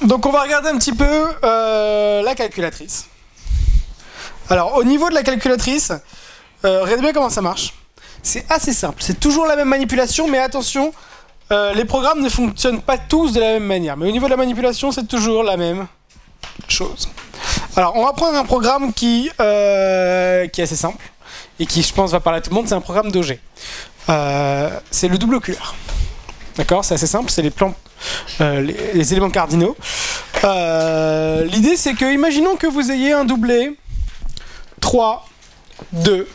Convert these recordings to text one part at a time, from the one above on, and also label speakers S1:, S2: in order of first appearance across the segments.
S1: Donc on va regarder un petit peu la calculatrice. Alors au niveau de la calculatrice, regardez bien comment ça marche. C'est assez simple, c'est toujours la même manipulation, mais attention, les programmes ne fonctionnent pas tous de la même manière. Mais au niveau de la manipulation, c'est toujours la même chose. Alors on va prendre un programme qui est assez simple, et qui je pense va parler à tout le monde, c'est un programme d'OG. C'est le double oculaire. D'accord, c'est assez simple, c'est les plans, les éléments cardinaux. L'idée c'est que, imaginons que vous ayez un doublé 3, 2,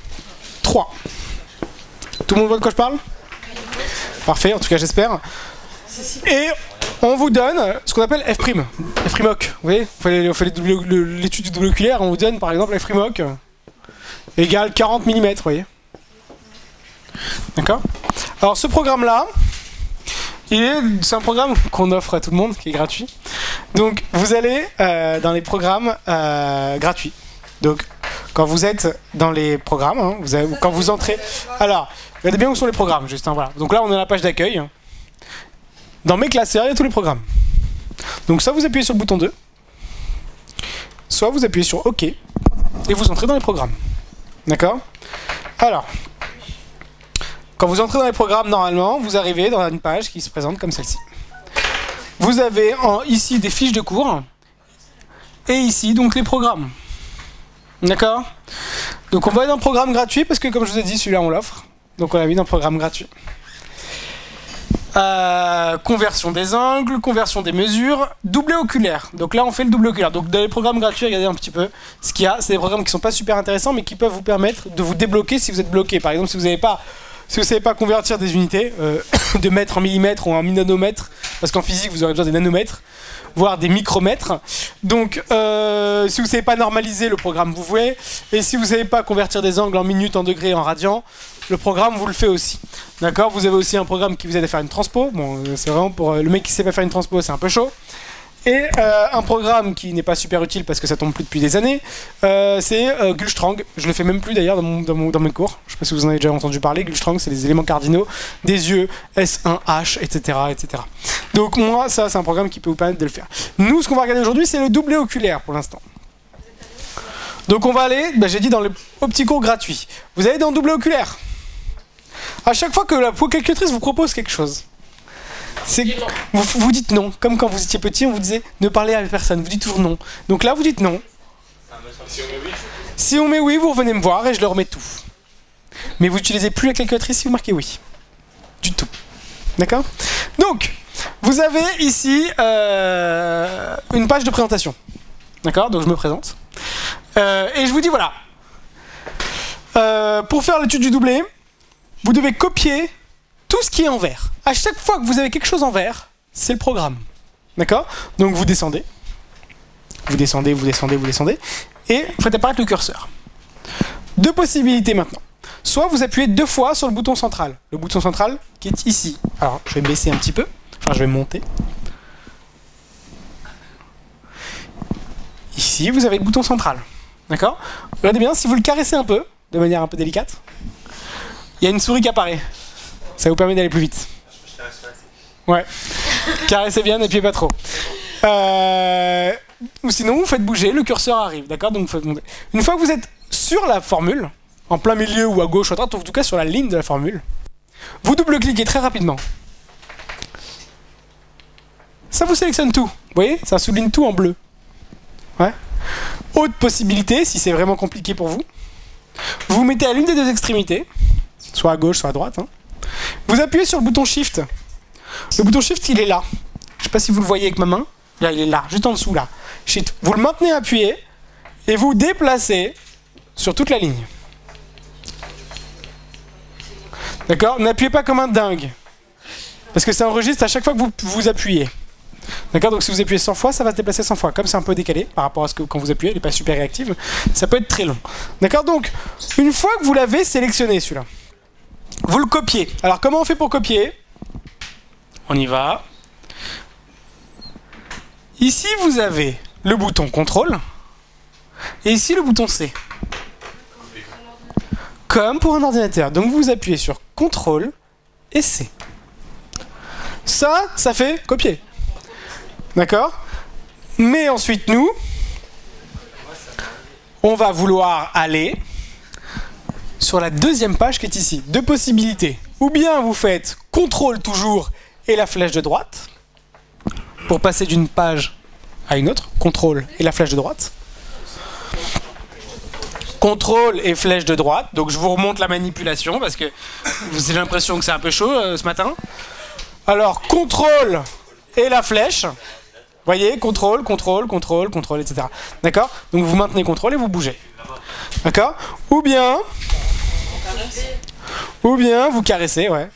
S1: 3. Tout le monde voit de quoi je parle? Parfait, en tout cas j'espère. Et on vous donne ce qu'on appelle F', F'Oc. Vous voyez, on fait l'étude du double oculaire, on vous donne par exemple F'Oc égale 40 mm, vous voyez. D'accord? Alors ce programme-là, c'est un programme qu'on offre à tout le monde, qui est gratuit. Donc vous allez dans les programmes gratuits. Donc quand vous êtes dans les programmes, hein, quand vous entrez... Alors, regardez bien où sont les programmes, juste. Hein, voilà. Donc là on est à la page d'accueil. Dans mes classeurs, il y a tous les programmes. Donc soit vous appuyez sur le bouton 2, soit vous appuyez sur OK, et vous entrez dans les programmes. D'accord? Alors, quand vous entrez dans les programmes, normalement, vous arrivez dans une page qui se présente comme celle-ci. Vous avez ici des fiches de cours, et ici, donc, les programmes. D'accord? Donc on va aller dans le programme gratuit, parce que comme je vous ai dit, celui-là, on l'offre. Donc on l'a mis dans le programme gratuit. Conversion des angles, conversion des mesures, doublé oculaire. Donc là on fait le double oculaire. Donc dans les programmes gratuits, regardez un petit peu ce qu'il y a. C'est des programmes qui sont pas super intéressants mais qui peuvent vous permettre de vous débloquer si vous êtes bloqué. Par exemple si vous savez pas convertir des unités de mètres en millimètres ou en nanomètres, parce qu'en physique vous aurez besoin des nanomètres, voire des micromètres. Donc si vous savez pas normaliser, le programme vous voit. Et si vous savez pas convertir des angles en minutes, en degrés, en radians, le programme vous le fait aussi. D'accord? Vous avez aussi un programme qui vous aide à faire une transpo. Bon, c'est vraiment pour le mec qui sait pas faire une transpo, c'est un peu chaud. Et un programme qui n'est pas super utile parce que ça tombe plus depuis des années, c'est Gulstrang. Je le fais même plus d'ailleurs dans mes cours. Je sais pas si vous en avez déjà entendu parler. Gulstrang, c'est les éléments cardinaux des yeux, S1H, etc., etc. Donc moi, ça, c'est un programme qui peut vous permettre de le faire. Nous, ce qu'on va regarder aujourd'hui, c'est le doublé oculaire pour l'instant. Donc on va aller, j'ai dit, au petit cours gratuit. Vous allez dans le doublé oculaire. À chaque fois que la calculatrice vous propose quelque chose, vous dites non. Comme quand vous étiez petit, on vous disait ne parlez à personne. Vous dites toujours non. Donc là, vous dites non. Si on met oui, vous revenez me voir et je leur remets tout. Mais vous n'utilisez plus la calculatrice si vous marquez oui. Du tout. D'accord? Donc, vous avez ici une page de présentation. D'accord? Donc je me présente. Et je vous dis voilà. Pour faire l'étude du doublé, vous devez copier tout ce qui est en vert. À chaque fois que vous avez quelque chose en vert, c'est le programme. D'accord? Donc vous descendez. Vous descendez, vous descendez, vous descendez. Et vous faites apparaître le curseur. Deux possibilités maintenant. Soit vous appuyez 2 fois sur le bouton central. Le bouton central qui est ici. Alors je vais baisser un petit peu. Enfin je vais monter. Ici vous avez le bouton central. D'accord? Regardez bien, si vous le caressez un peu, de manière un peu délicate, il y a une souris qui apparaît. Ça vous permet d'aller plus vite. Ouais. Caressez bien, n'appuyez pas trop. Ou sinon, vous faites bouger, le curseur arrive. D'accord? Donc, vous faites monter. Une fois que vous êtes sur la formule, en plein milieu ou à gauche ou à droite, ou en tout cas sur la ligne de la formule, vous double-cliquez très rapidement. Ça vous sélectionne tout. Vous voyez? Ça souligne tout en bleu. Ouais. Autre possibilité, si c'est vraiment compliqué pour vous, vous vous mettez à l'une des deux extrémités, soit à gauche, soit à droite. Hein. Vous appuyez sur le bouton Shift. Le bouton Shift, il est là. Je ne sais pas si vous le voyez avec ma main. Là, il est là, juste en dessous, là. Shift. Vous le maintenez appuyé et vous déplacez sur toute la ligne. D'accord? N'appuyez pas comme un dingue. Parce que ça enregistre à chaque fois que vous appuyez. D'accord? Donc si vous appuyez 100 fois, ça va se déplacer 100 fois. Comme c'est un peu décalé par rapport à ce que quand vous appuyez, elle n'est pas super réactive, ça peut être très long. D'accord? Donc, une fois que vous l'avez sélectionné, celui-là, vous le copiez. Alors comment on fait pour copier? On y va. Ici, vous avez le bouton CTRL. Et ici, le bouton C. Comme pour un ordinateur. Donc vous appuyez sur CTRL et C. Ça fait copier. D'accord? Mais ensuite, nous, on va vouloir aller sur la deuxième page qui est ici. Deux possibilités. Ou bien vous faites CTRL toujours et la flèche de droite pour passer d'une page à une autre. CTRL et la flèche de droite. CTRL et flèche de droite. Donc je vous remonte la manipulation parce que vous avez l'impression que c'est un peu chaud ce matin. Alors CTRL et la flèche. Voyez, CTRL, CTRL, CTRL, CTRL, etc. D'accord? Donc vous maintenez CTRL et vous bougez. D'accord? Ou bien vous caressez, ouais.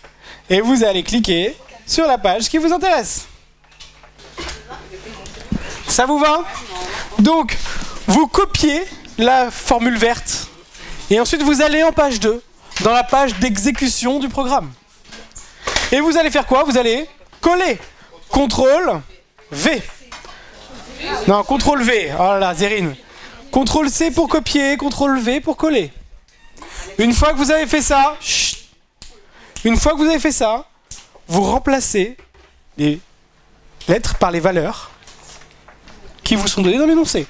S1: Et vous allez cliquer sur la page qui vous intéresse. Ça vous va? Donc, vous copiez la formule verte. Et ensuite, vous allez en page 2, dans la page d'exécution du programme. Et vous allez faire quoi? Vous allez coller. CTRL V. Non, CTRL V. Oh là là, Zérine. CTRL C pour copier, CTRL V pour coller. Une fois que vous avez fait ça, vous remplacez les lettres par les valeurs qui vous sont données dans l'énoncé.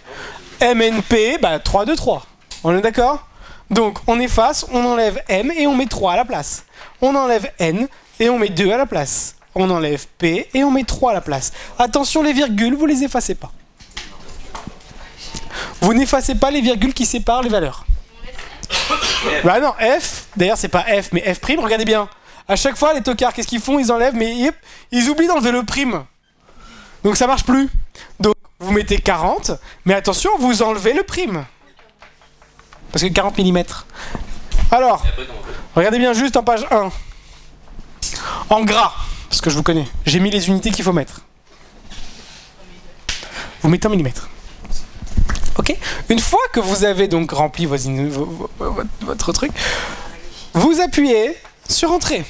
S1: MNP, 3, 2, 3. On est d'accord? Donc on efface, on enlève M et on met 3 à la place. On enlève N et on met 2 à la place. On enlève P et on met 3 à la place. Attention, les virgules, vous les effacez pas. Vous n'effacez pas les virgules qui séparent les valeurs. Bah non, F, d'ailleurs c'est pas F mais F', regardez bien. À chaque fois les tocards, qu'est-ce qu'ils font? Ils enlèvent, mais ils oublient d'enlever le prime. Donc ça marche plus. Donc vous mettez 40, mais attention, vous enlevez le prime. Parce que 40 mm. Alors, regardez bien juste en page 1. En gras, parce que je vous connais, j'ai mis les unités qu'il faut mettre. Vous mettez en millimètres. Ok. Une fois que vous avez donc rempli votre truc, vous appuyez sur Entrée.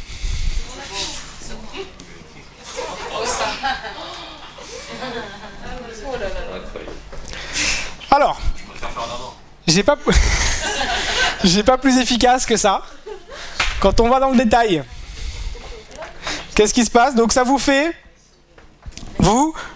S1: Alors, j'ai pas plus efficace que ça. Quand on va dans le détail, qu'est-ce qui se passe? Donc ça vous fait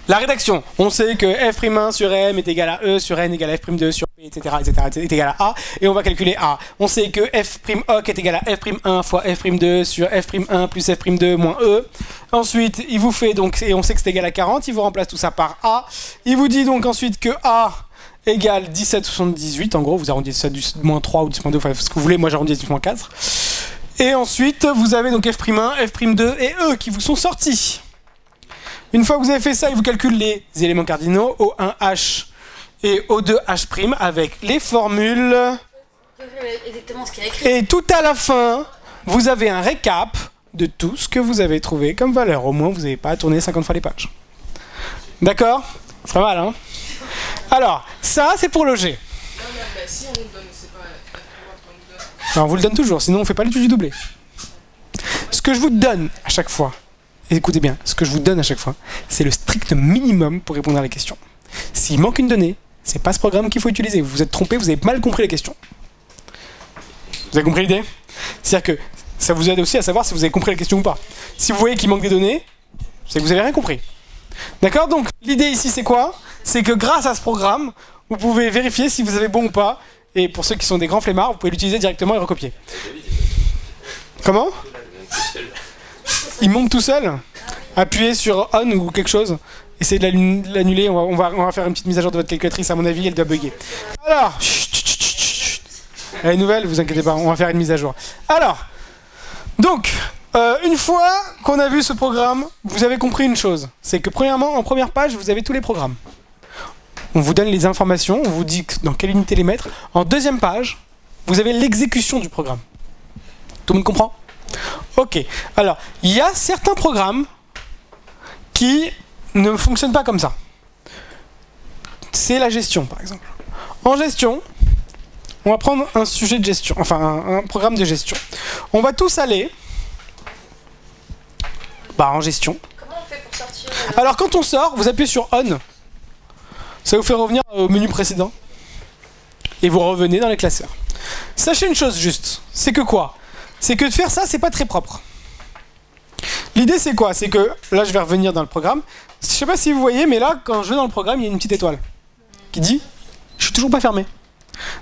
S1: la rédaction. On sait que f'1 sur m est égal à e sur n égale à f'2 sur p, etc., est égal à a, et on va calculer a. On sait que f'(hoc) est égal à f'1 fois f'2 sur f'1 plus f'2 moins e. Ensuite, il vous fait donc, et on sait que c'est égal à 40, il vous remplace tout ça par a. Il vous dit donc ensuite que a égale 17,78, en gros, vous arrondissez ça du moins 3 ou du moins 2, enfin ce que vous voulez, moi j'arrondis du moins 4. Et ensuite, vous avez donc f'1, f'2 et e qui vous sont sortis. Une fois que vous avez fait ça, il vous calcule les éléments cardinaux, O1H et O2H' avec les formules.
S2: Exactement ce qu'il y a écrit.
S1: Et tout à la fin, vous avez un récap de tout ce que vous avez trouvé comme valeur. Au moins, vous n'avez pas à tourner 50 fois les pages. D'accord? C'est pas mal, hein? Alors, ça, c'est pour le G.
S3: Si on le donne, c'est pas
S1: Alors, on vous le donne toujours, sinon on ne fait pas l'étude du doublé. Ce que je vous donne à chaque fois, écoutez bien, ce que je vous donne à chaque fois, c'est le strict minimum pour répondre à la question. S'il manque une donnée, c'est pas ce programme qu'il faut utiliser. Vous vous êtes trompé, vous avez mal compris la question. Vous avez compris l'idée? C'est-à-dire que ça vous aide aussi à savoir si vous avez compris la question ou pas. Si vous voyez qu'il manque des données, c'est que vous avez rien compris. D'accord? Donc l'idée ici c'est quoi? C'est que grâce à ce programme, vous pouvez vérifier si vous avez bon ou pas. Et pour ceux qui sont des grands flemmards, vous pouvez l'utiliser directement et recopier. Comment? Il monte tout seul? Appuyez sur on ou quelque chose. Essayez de l'annuler. On va faire une petite mise à jour de votre calculatrice. À mon avis, elle doit bugger. Alors, elle est nouvelle, vous inquiétez pas. On va faire une mise à jour. Alors, donc, une fois qu'on a vu ce programme, vous avez compris une chose. C'est que premièrement, en première page, vous avez tous les programmes. On vous donne les informations, on vous dit dans quelle unité les mettre. En deuxième page, vous avez l'exécution du programme. Tout le monde comprend? Ok. Alors, il y a certains programmes qui ne fonctionnent pas comme ça. C'est la gestion, par exemple. En gestion, on va prendre un sujet de gestion, enfin un programme de gestion. On va tous aller en gestion.
S2: Comment on fait pour sortir
S1: Alors, quand on sort, vous appuyez sur On. Ça vous fait revenir au menu précédent. Et vous revenez dans les classeurs. Sachez une chose juste, c'est que quoi? C'est que de faire ça, c'est pas très propre. L'idée c'est quoi? C'est que, là je vais revenir dans le programme. Je sais pas si vous voyez, mais là, quand je vais dans le programme, il y a une petite étoile qui dit « Je suis toujours pas fermé ».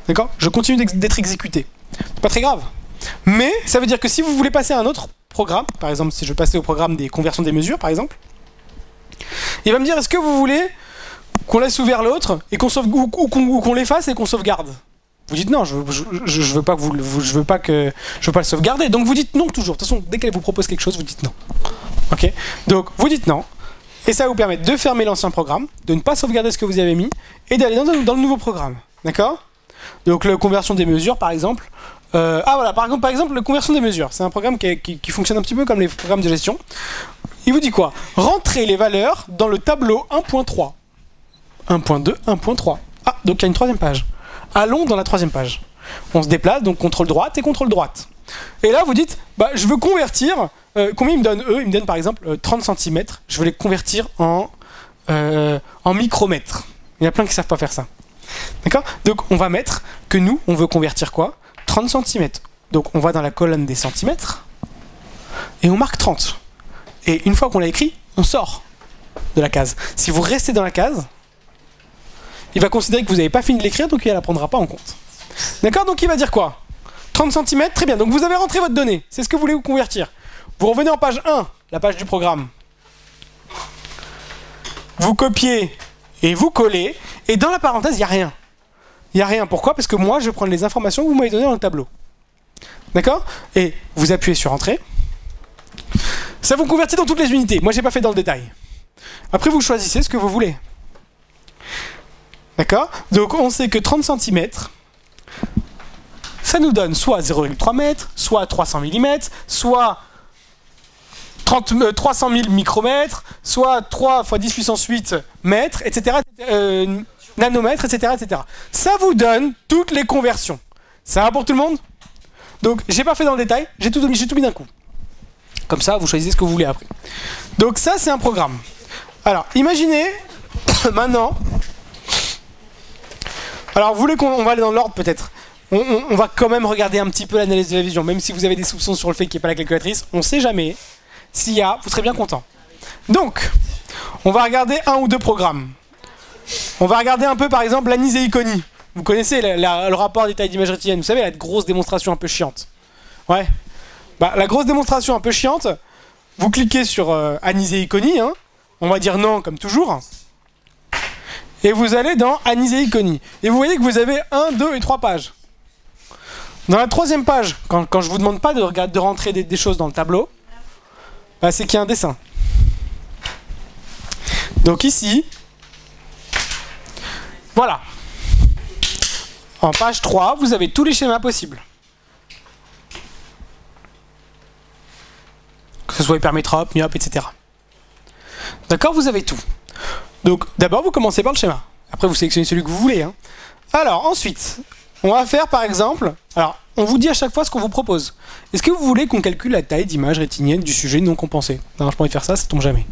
S1: D'accord? Je continue d'être exécuté. C'est pas très grave. Mais ça veut dire que si vous voulez passer à un autre programme, par exemple si je veux passer au programme des conversions des mesures, par exemple, il va me dire est-ce que vous voulez qu'on laisse ouvert l'autre et qu'on qu'on l'efface et qu'on sauvegarde? Vous dites non, je veux pas que je veux pas le sauvegarder. Donc vous dites non toujours. De toute façon, dès qu'elle vous propose quelque chose, vous dites non. Ok? Donc vous dites non. Et ça va vous permettre de fermer l'ancien programme, de ne pas sauvegarder ce que vous avez mis et d'aller dans le nouveau programme. D'accord? Donc la conversion des mesures, par exemple. Voilà, par exemple, la conversion des mesures. C'est un programme qui fonctionne un petit peu comme les programmes de gestion. Il vous dit quoi? Rentrez les valeurs dans le tableau 1.3. 1.2, 1.3. Ah, donc il y a une troisième page. Allons dans la troisième page. On se déplace, donc contrôle droite et contrôle droite. Et là, vous dites, bah, je veux convertir. Combien ils me donnent eux? Ils me donnent par exemple 30 cm. Je veux les convertir en micromètres. Il y a plein qui ne savent pas faire ça. D'accord? Donc on va mettre que nous, on veut convertir quoi? 30 cm. Donc on va dans la colonne des centimètres et on marque 30. Et une fois qu'on l'a écrit, on sort de la case. Si vous restez dans la case, il va considérer que vous n'avez pas fini de l'écrire, donc il ne la prendra pas en compte. D'accord? Donc il va dire quoi? 30 cm, très bien. Donc vous avez rentré votre donnée. C'est ce que vous voulez vous convertir. Vous revenez en page 1, la page du programme. Vous copiez et vous collez. Et dans la parenthèse, il n'y a rien. Il n'y a rien. Pourquoi? Parce que moi, je prends les informations que vous m'avez données dans le tableau. D'accord? Et vous appuyez sur Entrée. Ça vous convertit dans toutes les unités. Moi, je n'ai pas fait dans le détail. Après, vous choisissez ce que vous voulez. D'accord? Donc, on sait que 30 cm, ça nous donne soit 0,3 m, soit 300 mm, soit 300 000 micromètres, soit 3 x 10 puissance 8 mètres, etc. Nanomètres, etc., etc. Ça vous donne toutes les conversions. Ça va pour tout le monde? Donc, j'ai pas fait dans le détail, j'ai tout mis d'un coup. Comme ça, vous choisissez ce que vous voulez après. Donc ça, c'est un programme. Alors, imaginez, maintenant... Alors, vous voulez qu'on va aller dans l'ordre, peut-être? On va quand même regarder un petit peu l'analyse de la vision, même si vous avez des soupçons sur le fait qu'il n'y ait pas la calculatrice. On ne sait jamais. S'il y a, vous serez bien content. Donc, on va regarder un ou deux programmes. On va regarder un peu, par exemple, l'Anis et Iconi. Vous connaissez le rapport des tailles d'image rétinienne. Vous savez, la grosse démonstration un peu chiante. Ouais. Bah, la grosse démonstration un peu chiante, vous cliquez sur Anis et Iconi. Hein. On va dire non, comme toujours. Et vous allez dans Anis et Iconi. Et vous voyez que vous avez 1, 2 et 3 pages. Dans la troisième page, quand je vous demande pas de rentrer des choses dans le tableau, bah, c'est qu'il y a un dessin. Donc ici, voilà. En page 3, vous avez tous les schémas possibles. Que ce soit hypermétrope, myope, etc. D'accord? Vous avez tout. Donc d'abord, vous commencez par le schéma. Après, vous sélectionnez celui que vous voulez. Hein. Alors, ensuite, on va faire par exemple... Alors, on vous dit à chaque fois ce qu'on vous propose. Est-ce que vous voulez qu'on calcule la taille d'image rétinienne du sujet non compensé? Non, je pourrais faire ça, ça tombe jamais.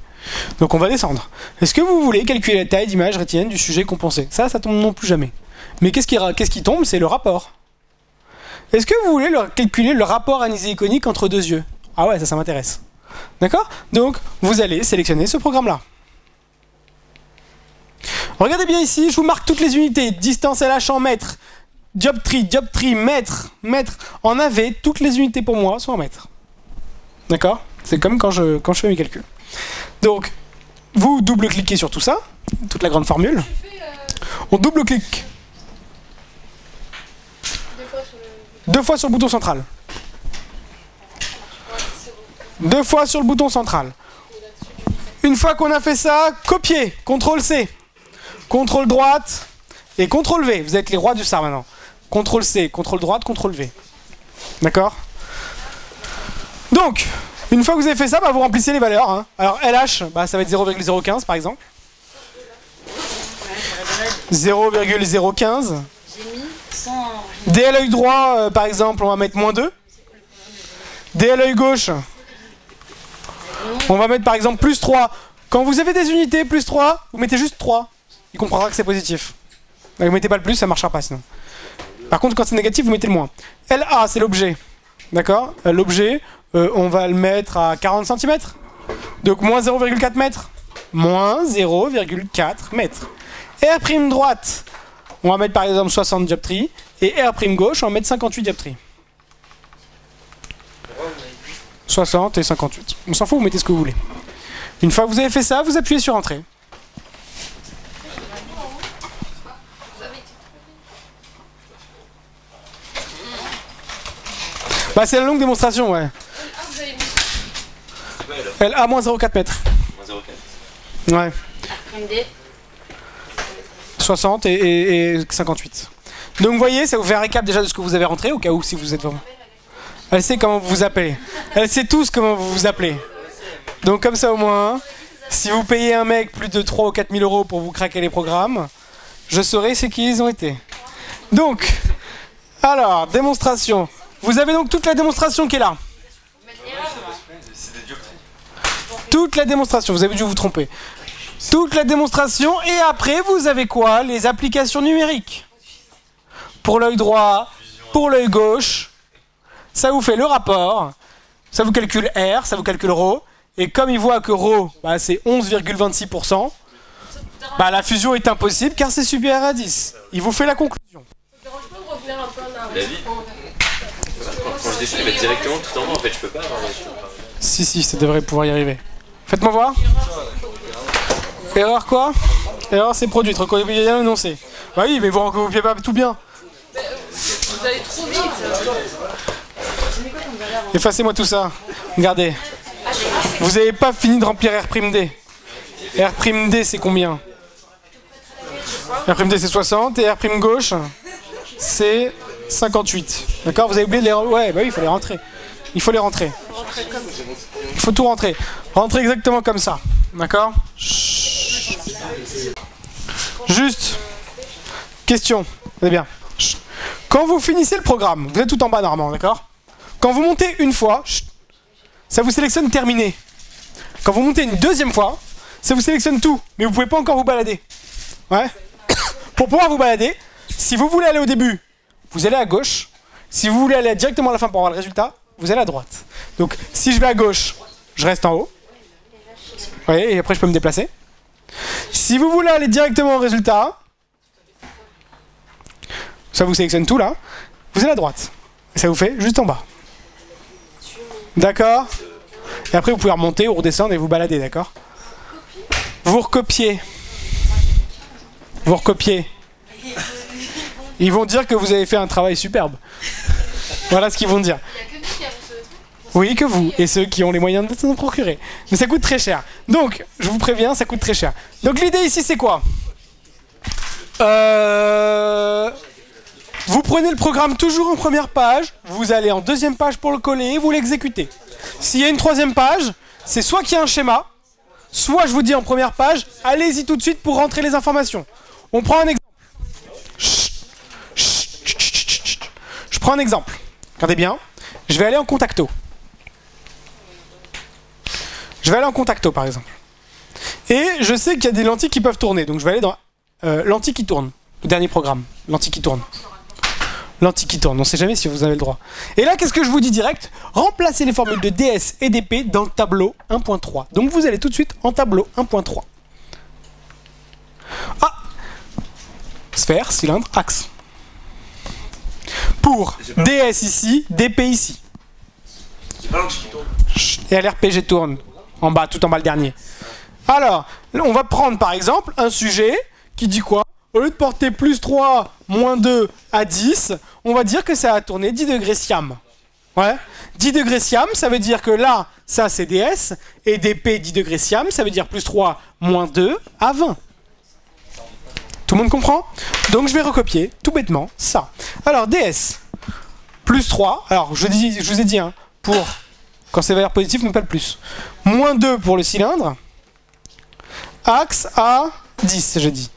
S1: Donc on va descendre. Est-ce que vous voulez calculer la taille d'image rétinienne du sujet compensé? Ça tombe non plus jamais. Mais qu'est-ce qui tombe? C'est le rapport. Est-ce que vous voulez calculer le rapport aniséiconique entre deux yeux? Ah ouais, ça m'intéresse. D'accord? Donc, vous allez sélectionner ce programme-là. Regardez bien ici, je vous marque toutes les unités. Distance LH en mètres. Dioptrie, mètre. En AV, toutes les unités pour moi sont en mètres. D'accord? C'est comme quand je fais mes calculs. Donc, vous double-cliquez sur tout ça, toute la grande formule. On double-clique. 2 fois sur le bouton central. 2 fois sur le bouton central. Une fois qu'on a fait ça, copier. CTRL-C. CTRL droite et CTRL-V. Vous êtes les rois du SAR maintenant. CTRL-C, CTRL droite, CTRL-V. D'accord? Donc, une fois que vous avez fait ça, bah, vous remplissez les valeurs. Hein. Alors LH, bah, ça va être 0,015 par exemple. 0,015. DL œil droit, par exemple, on va mettre -2. DL œil gauche, on va mettre par exemple +3. Quand vous avez des unités +3, vous mettez juste 3. Il comprendra que c'est positif. Vous mettez pas le plus, ça marchera pas sinon. Par contre, quand c'est négatif, vous mettez le moins. LA, c'est l'objet. D'accord? L'objet, on va le mettre à 40 cm. Donc moins 0,4 mètres. Moins 0,4 mètres. R' droite, on va mettre par exemple 60 dioptries. Et R' gauche, on va mettre 58 dioptries. 60 et 58. On s'en fout, vous mettez ce que vous voulez. Une fois que vous avez fait ça, vous appuyez sur Entrée. Bah c'est la longue démonstration, ouais. Elle a moins 0,4 mètres. Ouais. 60 et 58. Donc vous voyez, ça vous fait un récap déjà de ce que vous avez rentré, au cas où si vous êtes vraiment... Elle sait comment vous vous appelez. Elle sait tous comment vous vous appelez. Donc comme ça au moins, si vous payez un mec plus de 3 ou 4 000 euros pour vous craquer les programmes, je saurai c'est qui ils ont été. Donc, alors, démonstration. Vous avez donc toute la démonstration qui est là. Toute la démonstration, vous avez dû vous tromper. Toute la démonstration, et après vous avez quoi? Les applications numériques. Pour l'œil droit, pour l'œil gauche, ça vous fait le rapport, ça vous calcule R, ça vous calcule ρ, et comme il voit que ρ, bah, c'est 11,26%, bah, la fusion est impossible car c'est supérieur à 10. Il vous fait la conclusion.
S4: Quand je décide de mettre directement tout en bas, en fait, je peux pas avoir
S1: Si, ça devrait pouvoir y arriver. Faites-moi voir. Erreur quoi? Erreur c'est produite, recopiez bien l'énoncé. Bah oui, mais vous recopiez pas tout bien.
S3: Vous allez trop vite.
S1: Effacez-moi tout ça. Regardez. Vous n'avez pas fini de remplir R'D. R'D c'est combien? R'D c'est 60 et R' gauche c'est 58. D'accord? Vous avez oublié de les... Ouais, bah oui, il faut les rentrer. Il faut les rentrer. Il faut tout rentrer. Rentrer exactement comme ça. D'accord? Juste. Question. C'est bien. Quand vous finissez le programme, vous êtes tout en bas normalement, d'accord? Quand vous montez une fois, ça vous sélectionne terminé. Quand vous montez une deuxième fois, ça vous sélectionne tout, mais vous pouvez pas encore vous balader. Ouais. Pour pouvoir vous balader, si vous voulez aller au début, vous allez à gauche. Si vous voulez aller directement à la fin pour avoir le résultat, vous allez à droite. Donc si je vais à gauche, je reste en haut. Vous voyez, et après je peux me déplacer. Si vous voulez aller directement au résultat, ça vous sélectionne tout là, vous allez à droite. Et ça vous fait juste en bas. D'accord? Et après vous pouvez remonter ou redescendre et vous balader, d'accord? Vous recopiez. Vous recopiez. Ils vont dire que vous avez fait un travail superbe. Voilà ce qu'ils vont dire. Oui, que vous. Et ceux qui ont les moyens de s'en procurer. Mais ça coûte très cher. Donc, je vous préviens, ça coûte très cher. Donc l'idée ici, c'est quoi? Vous prenez le programme toujours en première page, vous allez en deuxième page pour le coller et vous l'exécutez. S'il y a une troisième page, c'est soit qu'il y a un schéma, soit je vous dis en première page, allez-y tout de suite pour rentrer les informations. On prend un exemple. Je prends un exemple. Regardez bien. Je vais aller en contacto. Je vais aller en contacto par exemple. Et je sais qu'il y a des lentilles qui peuvent tourner. Donc je vais aller dans lentilles qui tournent. Le dernier programme. Lentilles qui tournent. Lentilles qui tournent. On ne sait jamais si vous avez le droit. Et là, qu'est-ce que je vous dis direct? Remplacez les formules de DS et d'P dans le tableau 1.3. Donc vous allez tout de suite en tableau 1.3. Ah! Sphère, cylindre, axe. Pour DS ici, DP ici. Et LRPG tourne. En bas, tout en bas le dernier. Alors, on va prendre par exemple un sujet qui dit quoi? Au lieu de porter plus 3, moins 2 à 10, on va dire que ça a tourné 10 degrés siam. Ouais. 10 degrés siam, ça veut dire que là, ça c'est DS, et DP 10 degrés siam, ça veut dire plus 3, moins 2 à 20. Tout le monde comprend? Donc je vais recopier, tout bêtement, ça. Alors DS, plus 3, alors je vous ai dit, hein, pour quand c'est valeur positive, non pas le plus. Moins 2 pour le cylindre, axe à 10, j'ai dit.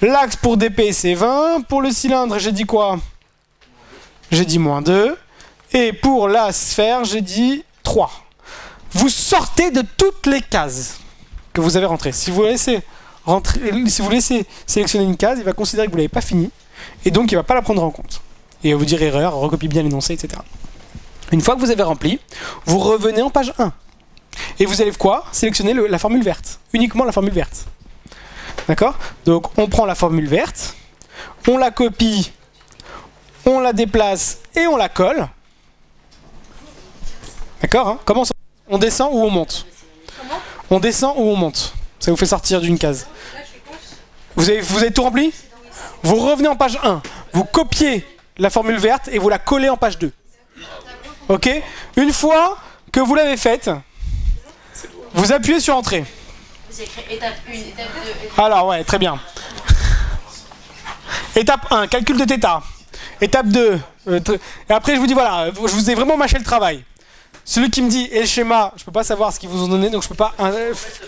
S1: L'axe pour DP c'est 20, pour le cylindre j'ai dit quoi? J'ai dit moins 2, et pour la sphère j'ai dit 3. Vous sortez de toutes les cases que vous avez rentrées. Si vous laissez sélectionner une case, il va considérer que vous ne l'avez pas fini, et donc il ne va pas la prendre en compte. Et il va vous dire erreur, recopie bien l'énoncé, etc. Une fois que vous avez rempli, vous revenez en page 1. Et vous allez quoi? Sélectionner la formule verte. Uniquement la formule verte. D'accord? Donc on prend la formule verte, on la copie, on la déplace et on la colle. D'accord, hein? Comment ça? On descend ou on monte? On descend ou on monte? Ça vous fait sortir d'une case. Vous avez tout rempli? Vous revenez en page 1. Vous copiez la formule verte et vous la collez en page 2. Ok? Une fois que vous l'avez faite, vous appuyez sur Entrée.
S2: C'est écrit étape 1, étape 2.
S1: Alors ouais, très bien. Étape 1, calcul de θ. Étape 2. Et après je vous dis voilà, je vous ai vraiment mâché le travail. Celui qui me dit et le schéma, je peux pas savoir ce qu'ils vous ont donné, donc je peux pas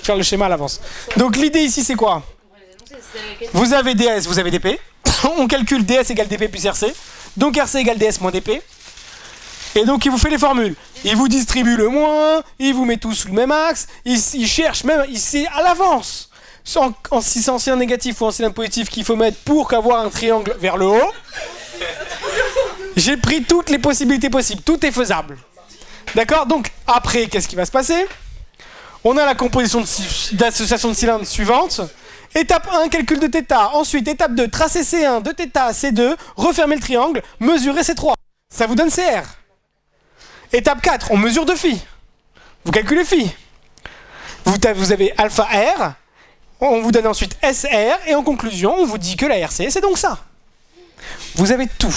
S1: faire le schéma à l'avance. Donc l'idée ici c'est quoi? Vous avez ds, vous avez dp. On calcule ds égale dp plus rc. Donc rc égale ds moins dp. Et donc il vous fait les formules. Il vous distribue le moins, il vous met tout sous le même axe, il cherche même, il sait à l'avance si c'est ancien négatif ou ancien positif qu'il faut mettre pour avoir un triangle vers le haut. J'ai pris toutes les possibilités possibles, tout est faisable. D'accord? Donc après, qu'est-ce qui va se passer? On a la composition d'association de cylindres suivante. Étape 1, calcul de θ. Ensuite, étape 2, tracer C1 de θ à C2, refermer le triangle, mesurer C3. Ça vous donne CR. Étape 4, on mesure de phi. Vous calculez phi. Vous avez alpha R, on vous donne ensuite SR, et en conclusion, on vous dit que la RC, c'est donc ça. Vous avez tout.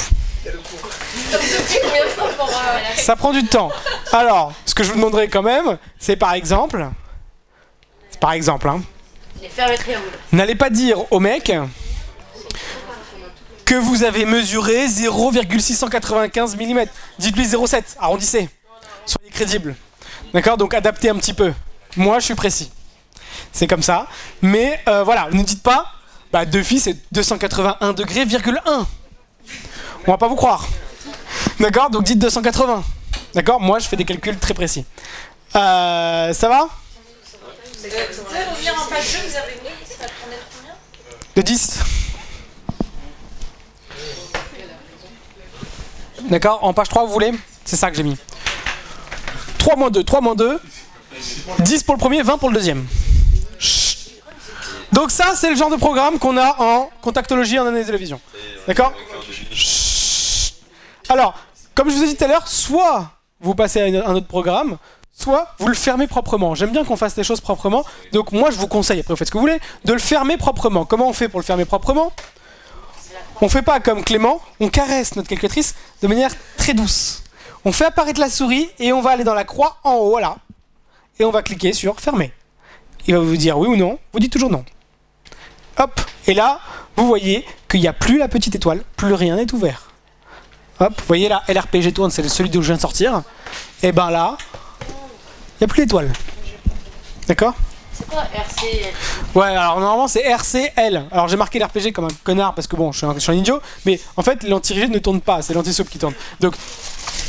S1: Ça prend du temps. Alors, ce que je vous demanderai quand même, c'est par exemple, hein,
S2: Faire le triangle.
S1: n'allez pas dire au mec que vous avez mesuré 0,695 mm. Dites-lui 0,7, arrondissez. Soyez crédible. D'accord? Donc adaptez un petit peu. Moi, je suis précis. C'est comme ça. Mais voilà, ne dites pas, bah 2 phi c'est 281 degrés, virgule 1. On va pas vous croire. D'accord? Donc dites 280. D'accord? Moi, je fais des calculs très précis. Ça va?
S3: Vous pouvez revenir en page 2, vous avez mis, ça prenait combien?
S1: De 10. D'accord? En page 3, vous voulez? C'est ça que j'ai mis. 3 moins 2, 3 moins 2. 10 pour le premier, 20 pour le deuxième. Chut. Donc ça, c'est le genre de programme qu'on a en contactologie en analyse de la vision. D'accord? Chut. Alors, comme je vous ai dit tout à l'heure, soit vous passez à un autre programme, soit vous le fermez proprement. J'aime bien qu'on fasse les choses proprement, donc moi je vous conseille, après vous faites ce que vous voulez, de le fermer proprement. Comment on fait pour le fermer proprement? On fait pas comme Clément, on caresse notre calculatrice de manière très douce. On fait apparaître la souris et on va aller dans la croix en haut, là. Et on va cliquer sur fermer. Il va vous dire oui ou non, vous dites toujours non. Hop, et là, vous voyez qu'il n'y a plus la petite étoile, plus rien n'est ouvert. Hop, vous voyez là, LRPG tourne, c'est celui d'où je viens de sortir. Et ben là, il n'y a plus d'étoile. D'accord?
S2: C'est quoi RC?
S1: Ouais, alors normalement c'est RCL. Alors j'ai marqué l'RPG comme un connard parce que bon, je suis un idiot. Mais en fait, l'anti-rigide ne tourne pas, c'est l'anti-souple qui tourne. Donc,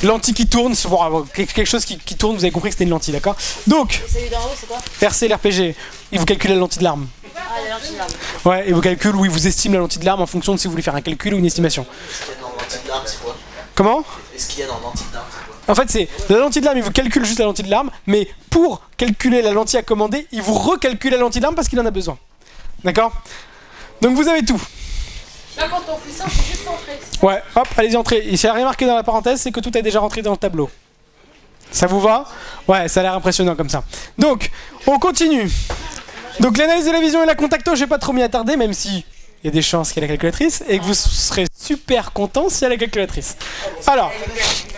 S1: l'anti qui tourne, c'est pour quelque chose qui tourne, vous avez compris que c'était une lentille, d'accord? Donc,
S2: Et celui d'en haut, c'est quoi?
S1: RC, l'RPG, il vous calcule la lentille de l'arme.
S2: Ah, la lentille là.
S1: Ouais, et vous calcule ou il vous estime la lentille de l'arme en fonction de si vous voulez faire un calcul ou une estimation.
S5: Est-ce qu'il y a dans lentille de l'arme, c'est quoi?
S1: Comment?
S5: Est-ce qu'il y a dans lentille d'arme, c'est quoi?
S1: En fait, c'est la lentille de l'arme, il vous calcule juste la lentille de l'arme, mais pour calculer la lentille à commander, il vous recalcule la lentille de l'arme parce qu'il en a besoin. D'accord? Donc vous avez tout.
S3: Là, quand on fait ça, c'est juste entrer.
S1: Ouais, hop, allez-y, entrez. Il s'est rien marqué dans la parenthèse, c'est que tout est déjà rentré dans le tableau. Ça vous va? Ouais, ça a l'air impressionnant comme ça. Donc, on continue. Donc l'analyse de la vision et la contacto, je vais pas trop m'y attarder, même si il y a des chances qu'il y ait la calculatrice, et que vous serez super content s'il y a la calculatrice. Alors,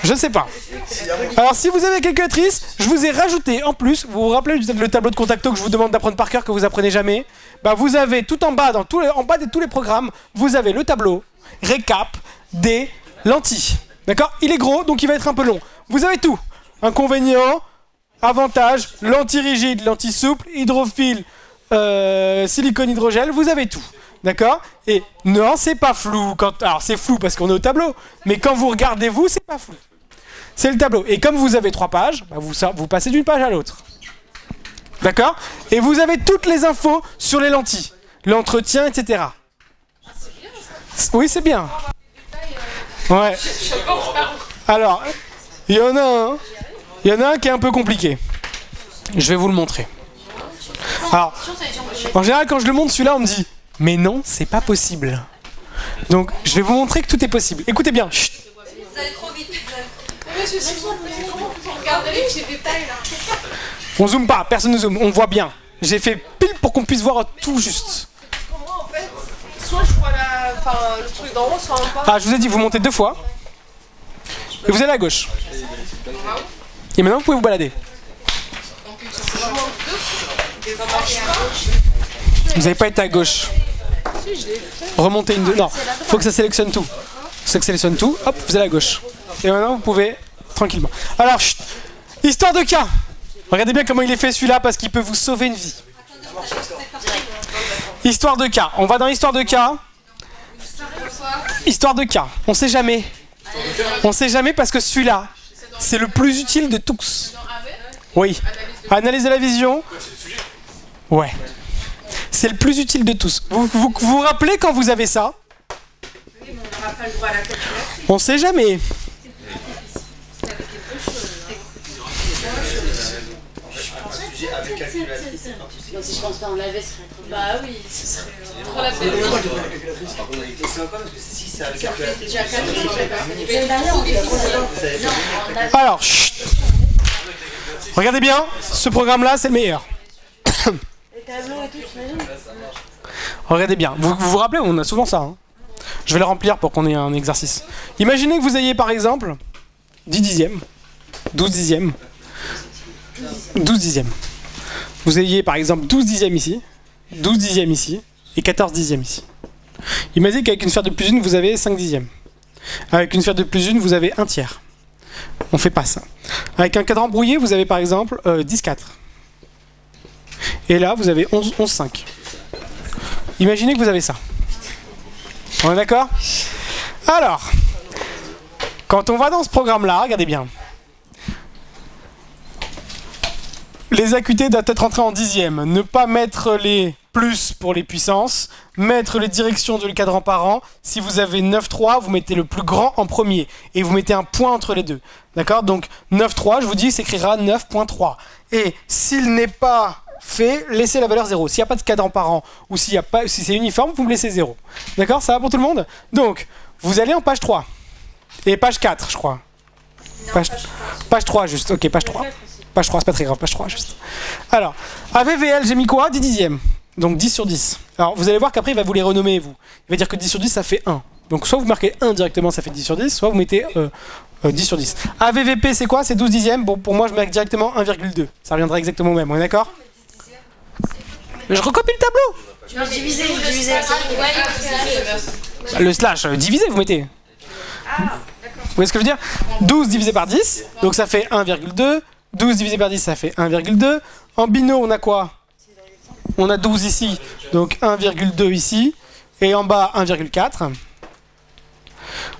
S1: je sais pas. Alors si vous avez la calculatrice, je vous ai rajouté en plus, vous vous rappelez le tableau de contacto que je vous demande d'apprendre par cœur, que vous apprenez jamais? Bah vous avez tout en bas, en bas de tous les programmes, vous avez le tableau récap des lentilles. D'accord? Il est gros, donc il va être un peu long. Vous avez tout. Inconvénients, avantages, lentille rigide, lentille souple, hydrophile, silicone hydrogel, vous avez tout. D'accord? Et non, c'est pas flou. Alors c'est flou parce qu'on est au tableau, mais quand vous regardez vous, c'est pas flou. C'est le tableau. Et comme vous avez 3 pages, bah vous passez d'une page à l'autre. D'accord? Et vous avez toutes les infos sur les lentilles, l'entretien, etc. Oui, c'est bien. Ouais. Alors, il y en a un qui est un peu compliqué. Je vais vous le montrer. Alors, en général, quand je le montre, celui-là, on me dit « Mais non, c'est pas possible ». Donc, je vais vous montrer que tout est possible. Écoutez bien. Chut.
S3: Vous allez trop vite. Monsieur Simon, regardez les détails là.
S1: On zoome pas, personne ne zoome, on voit bien. J'ai fait pile pour qu'on puisse voir tout juste.
S3: Moi en fait, soit je vois le truc d'en haut, soit en bas.
S1: Ah, je vous ai dit, vous montez 2 fois. Et vous allez à gauche. Et maintenant, vous pouvez vous balader. Vous n'avez pas été à gauche. Remontez une 2. Non, faut que ça sélectionne tout. Ça sélectionne tout, hop, vous allez à gauche. Et maintenant, vous pouvez tranquillement. Alors, chut, histoire de cas. Regardez bien comment il est fait celui-là parce qu'il peut vous sauver une vie. Histoire de cas. On va dans histoire de cas. Histoire de cas. On sait jamais. On sait jamais parce que celui-là, c'est le plus utile de tous. Oui. Analyser la vision. Ouais. C'est le plus utile de tous. Vous rappelez quand vous avez ça? On sait jamais.
S2: Si je pense pas en laver, ce serait trop bien. Bah oui, ce serait trop la peine.
S5: C'est encore parce que si c'est avec
S2: Déjà 4
S1: Alors, chut. Regardez bien, ce programme-là, c'est le meilleur. Regardez bien. Vous vous rappelez, on a souvent ça. Hein. Je vais le remplir pour qu'on ait un exercice. Imaginez que vous ayez par exemple 10 dixièmes, 12 dixièmes, 12 dixièmes. Vous ayez par exemple 12 dixièmes ici, 12 dixièmes ici et 14 dixièmes ici. Imaginez qu'avec une sphère de plus 1, vous avez 5 dixièmes. Avec une sphère de plus 1, vous avez 1 tiers. On fait pas ça. Avec un cadran brouillé, vous avez par exemple 10,4. Et là, vous avez 11,5. Imaginez que vous avez ça. On est d'accord? Alors, quand on va dans ce programme-là, regardez bien. Les acuités doivent être entrées en dixième. Ne pas mettre les plus pour les puissances. Mettre les directions de le cadran par an. Si vous avez 9,3, vous mettez le plus grand en premier. Et vous mettez un point entre les deux. D'accord? Donc 9,3, je vous dis, s'écrira 9,3. Et s'il n'est pas fait, laissez la valeur 0. S'il n'y a pas de cadran par an ou si c'est uniforme, vous me laissez 0. D'accord? Ça va pour tout le monde? Donc, vous allez en page 3. Et page 4, je crois. Non, page 3, juste. Ok, page 3. Page 3, c'est pas très grave, page 3, juste. Alors, AVVL, j'ai mis quoi? 10 dixièmes. Donc 10 sur 10. Alors, vous allez voir qu'après, il va vous les renommer, vous. Il va dire que 10 sur 10, ça fait 1. Donc, soit vous marquez 1 directement, ça fait 10 sur 10, soit vous mettez 10 sur 10. AVVP, c'est quoi? C'est 12 dixièmes. Bon, pour moi, je mets directement 1,2. Ça reviendra exactement au même, on est d'accord? Mais je recopie le tableau.
S2: Non, diviser.
S1: Le slash, diviser, vous mettez. Vous voyez ce que je veux dire? 12 divisé par 10, donc ça fait 1,2. 12 divisé par 10, ça fait 1,2. En bino, on a quoi? On a 12 ici, donc 1,2 ici. Et en bas, 1,4.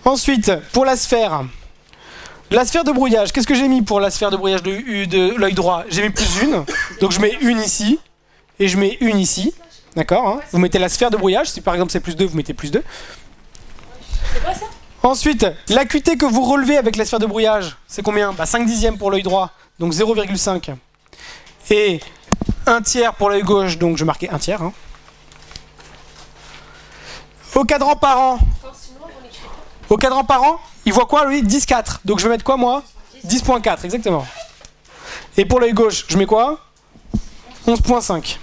S1: Ensuite, pour la sphère de brouillage, qu'est-ce que j'ai mis pour la sphère de brouillage de l'œil droit? J'ai mis plus une, donc je mets une ici. Et je mets une ici. D'accord, hein? Vous mettez la sphère de brouillage. Si par exemple c'est plus 2, vous mettez plus 2.
S2: C'est quoi ça?
S1: Ensuite, l'acuité que vous relevez avec la sphère de brouillage, c'est combien? 5 dixièmes pour l'œil droit, donc 0,5. Et 1 tiers pour l'œil gauche, donc je marquais 1 tiers. Hein. Au cadran par an. Au cadran par an, il voit quoi lui? 10,4. Donc je vais mettre quoi moi? 10,4, exactement. Et pour l'œil gauche, je mets quoi? 11,5.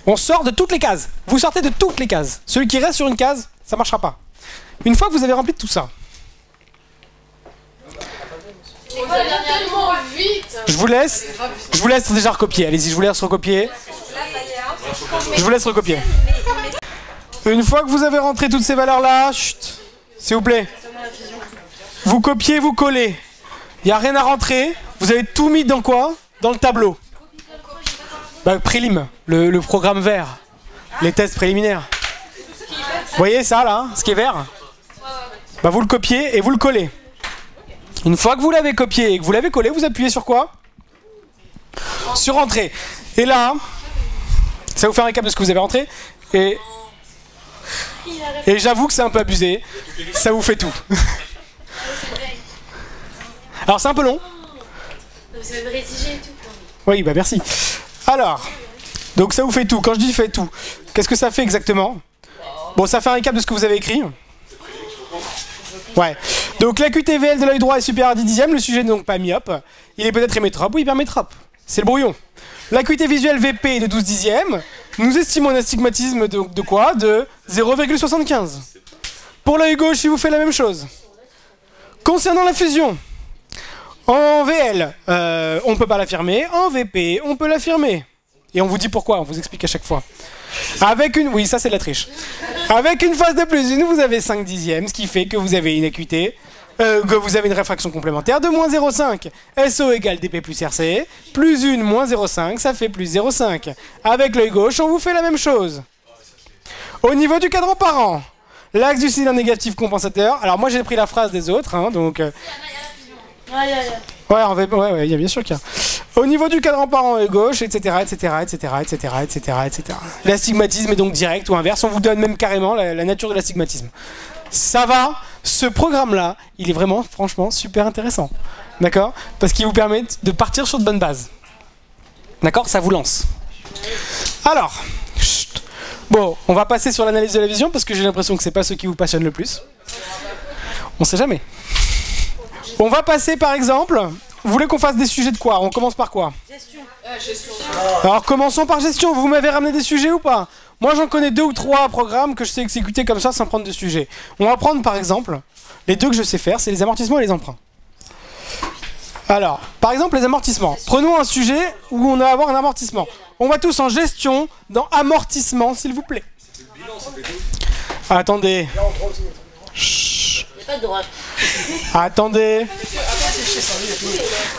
S1: On sort de toutes les cases. Vous sortez de toutes les cases. Celui qui reste sur une case, ça ne marchera pas. Une fois que vous avez rempli tout ça, je vous laisse déjà recopier. Allez-y, je vous laisse recopier. Je vous laisse recopier. Une fois que vous avez rentré toutes ces valeurs-là, chut, s'il vous plaît, vous copiez, vous collez. Il n'y a rien à rentrer. Vous avez tout mis dans quoi? Dans le tableau. Prélim, le programme vert, les tests préliminaires. Vous voyez ça là, ce qui est vert? Vous le copiez et vous le collez. Une fois que vous l'avez copié et que vous l'avez collé, vous appuyez sur quoi? Sur Entrée. Et là, ça vous fait un récap de ce que vous avez rentré. Et j'avoue que c'est un peu abusé. Ça vous fait tout. Alors c'est un peu long.
S2: Vous avez rédigé et tout.
S1: Oui, bah merci. Alors, donc ça vous fait tout. Quand je dis fait tout, qu'est-ce que ça fait exactement? Bon, ça fait un récap de ce que vous avez écrit. Ouais. Donc l'AQTVL de l'œil droit est supérieur à 10 dixièmes, le sujet n'est donc pas myope. Il est peut-être hémétrope ou hypermétrope. C'est le brouillon. L'acuité visuelle VP est de 12 dixièmes. Nous estimons un astigmatisme de quoi? De 0,75. Pour l'œil gauche, il vous fait la même chose. Concernant la fusion, en VL, on ne peut pas l'affirmer. En VP, on peut l'affirmer. Et on vous dit pourquoi, on vous explique à chaque fois. Avec une... Oui, ça c'est de la triche. Avec une phase de plus une, vous avez 5 dixièmes, ce qui fait que vous avez une acuité, que vous avez une réfraction complémentaire de moins 0,5. SO égale DP plus RC, plus 1 moins 0,5, ça fait plus 0,5. Avec l'œil gauche, on vous fait la même chose. Au niveau du cadran parent, l'axe du cylindre négatif compensateur, alors moi j'ai pris la phrase des autres, hein, donc... Ouais, il y a bien sûr qu'il y a. Au niveau du cadran parent œil gauche, etc., etc., etc., etc., etc., etc. L'astigmatisme est donc direct ou inverse. On vous donne même carrément la nature de l'astigmatisme. Ça va, ce programme-là, il est vraiment, franchement, super intéressant. D'accord? Parce qu'il vous permet de partir sur de bonnes bases. D'accord? Ça vous lance. Alors, chut. Bon, on va passer sur l'analyse de la vision parce que j'ai l'impression que c'est pas ce qui vous passionne le plus. On sait jamais. On va passer par exemple, vous voulez qu'on fasse des sujets de quoi? On commence par quoi?
S3: Gestion.
S1: Alors commençons par gestion, vous m'avez ramené des sujets ou pas? Moi j'en connais 2 ou 3 programmes que je sais exécuter comme ça sans prendre de sujets. On va prendre par exemple, les 2 que je sais faire, c'est les amortissements et les emprunts. Alors, par exemple les amortissements. Prenons un sujet où on va avoir un amortissement. On va tous en gestion, dans amortissement s'il vous plaît. Attendez.
S2: Pas de droite.
S1: Attendez.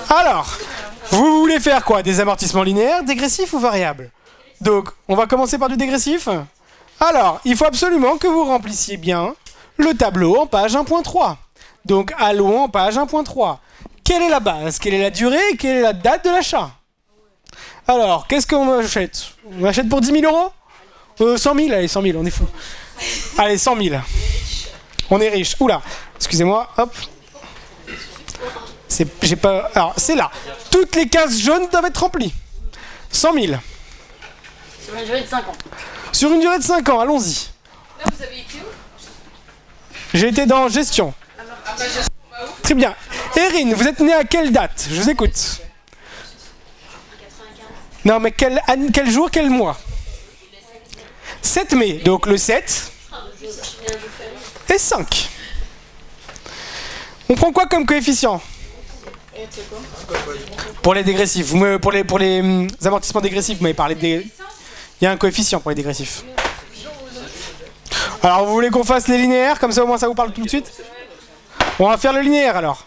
S1: Alors, vous voulez faire quoi? Des amortissements linéaires, dégressifs ou variables? Donc, on va commencer par du dégressif. Alors, il faut absolument que vous remplissiez bien le tableau en page 1.3. Donc, allons en page 1.3. Quelle est la base? Quelle est la durée? Quelle est la date de l'achat? Alors, qu'est-ce qu'on achète? On achète pour 10 000 €? 100 000? Allez, 100 000, on est fou. Allez, 100 000. On est riche. Oula, excusez-moi, hop. J'ai pas... Alors, c'est là. Toutes les cases jaunes doivent être remplies. 100 000.
S2: Sur une durée de 5 ans.
S1: Sur une durée de 5 ans, allons-y.
S3: Là, vous avez été où?
S1: J'ai été dans gestion. Très bien. Erin, vous êtes né à quelle date? Je vous écoute. Non, mais quel jour, quel mois? 7 mai. Donc le 7... et 5. On prend quoi comme coefficient? Pour les dégressifs, pour les amortissements dégressifs, vous m'avez parlé de... Il y a un coefficient pour les dégressifs. Alors vous voulez qu'on fasse les linéaires, comme ça au moins ça vous parle tout de suite? On va faire le linéaire alors.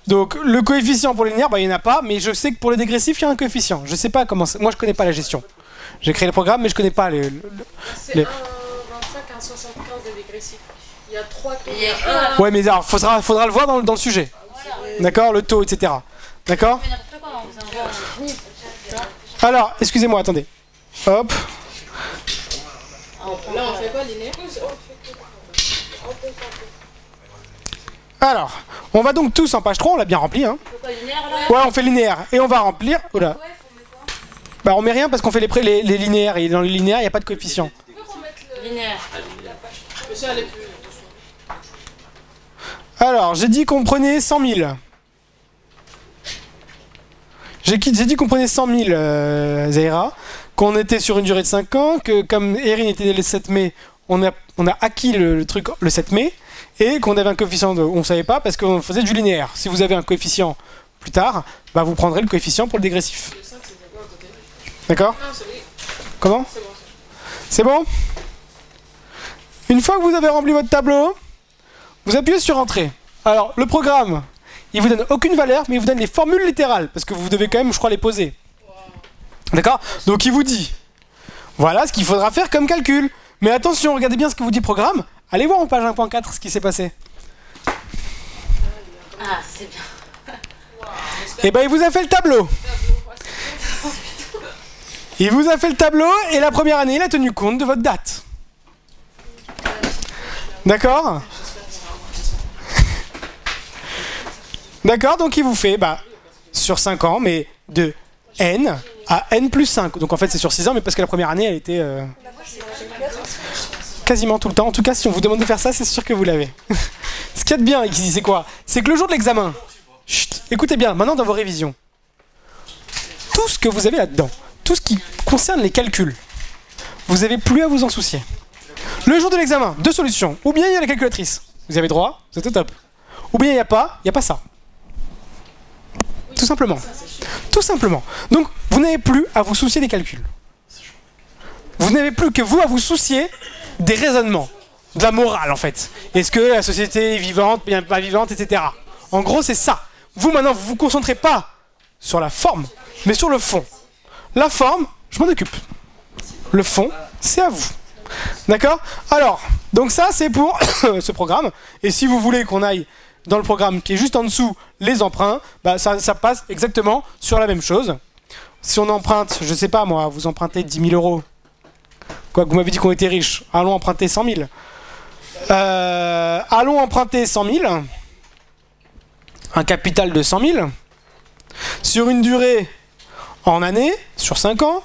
S1: Donc le coefficient pour les linéaires, bah, il n'y en a pas, mais je sais que pour les dégressifs, il y a un coefficient. Je sais pas comment... Moi je connais pas la gestion. J'ai créé le programme, mais je connais pas les...
S3: C'est 1,25 à 1,75 de dégressif. Il y a 3
S1: Ouais, mais alors, faudra le voir dans le sujet. D'accord? Le taux, etc. D'accord? Alors, excusez-moi, attendez. Hop.
S3: Là, on fait quoi, linéaire?
S1: Alors, on va donc tous en page 3, on l'a bien rempli. Hein. Ouais, on fait linéaire. Et on va remplir... Oula. Bah, on met rien parce qu'on fait les linéaires. Et dans les linéaires, il n'y a pas de coefficient.
S2: Linéaire.
S1: Alors, j'ai dit qu'on prenait 100 000. J'ai dit qu'on prenait 100 000, Zaira. Qu'on était sur une durée de 5 ans. Que comme Erin était né le 7 mai, on a acquis le truc le 7 mai. Et qu'on avait un coefficient, on ne savait pas parce qu'on faisait du linéaire. Si vous avez un coefficient plus tard, bah vous prendrez le coefficient pour le dégressif. D'accord? Comment? C'est bon? Une fois que vous avez rempli votre tableau, vous appuyez sur Entrée. Alors, le programme, il vous donne aucune valeur, mais il vous donne les formules littérales, parce que vous devez quand même, je crois, les poser. D'accord? Donc, il vous dit, voilà ce qu'il faudra faire comme calcul. Mais attention, regardez bien ce que vous dit le programme. Allez voir en page 1.4 ce qui s'est passé.
S2: Ah, c'est bien.
S1: Et ben, il vous a fait le tableau. Il vous a fait le tableau, et la première année, il a tenu compte de votre date. D'accord? D'accord, donc il vous fait, bah, sur 5 ans, mais de n à n plus 5. Donc en fait c'est sur 6 ans, mais parce que la première année elle était quasiment tout le temps. En tout cas, si on vous demande de faire ça, c'est sûr que vous l'avez. Ce qu'il y a de bien, c'est quoi? C'est que le jour de l'examen, chut, écoutez bien, maintenant dans vos révisions, tout ce que vous avez là-dedans, tout ce qui concerne les calculs, vous n'avez plus à vous en soucier. Le jour de l'examen, 2 solutions. Ou bien il y a la calculatrice, vous avez droit, c'est au top. Ou bien il n'y a pas ça. Tout simplement. Tout simplement. Donc, vous n'avez plus à vous soucier des calculs. Vous n'avez plus que vous à vous soucier des raisonnements, de la morale en fait. Est-ce que la société est vivante, bien pas vivante, etc. En gros, c'est ça. Vous maintenant, vous vous concentrez pas sur la forme, mais sur le fond. La forme, je m'en occupe. Le fond, c'est à vous. D'accord? Alors, donc ça, c'est pour ce programme. Et si vous voulez qu'on aille dans le programme qui est juste en dessous, les emprunts, bah ça passe exactement sur la même chose. Si on emprunte, je sais pas moi, vous empruntez 10 000 euros. Quoi que vous m'avez dit qu'on était riche. Allons emprunter 100 000. Allons emprunter 100 000. Un capital de 100 000. Sur une durée en année, sur 5 ans.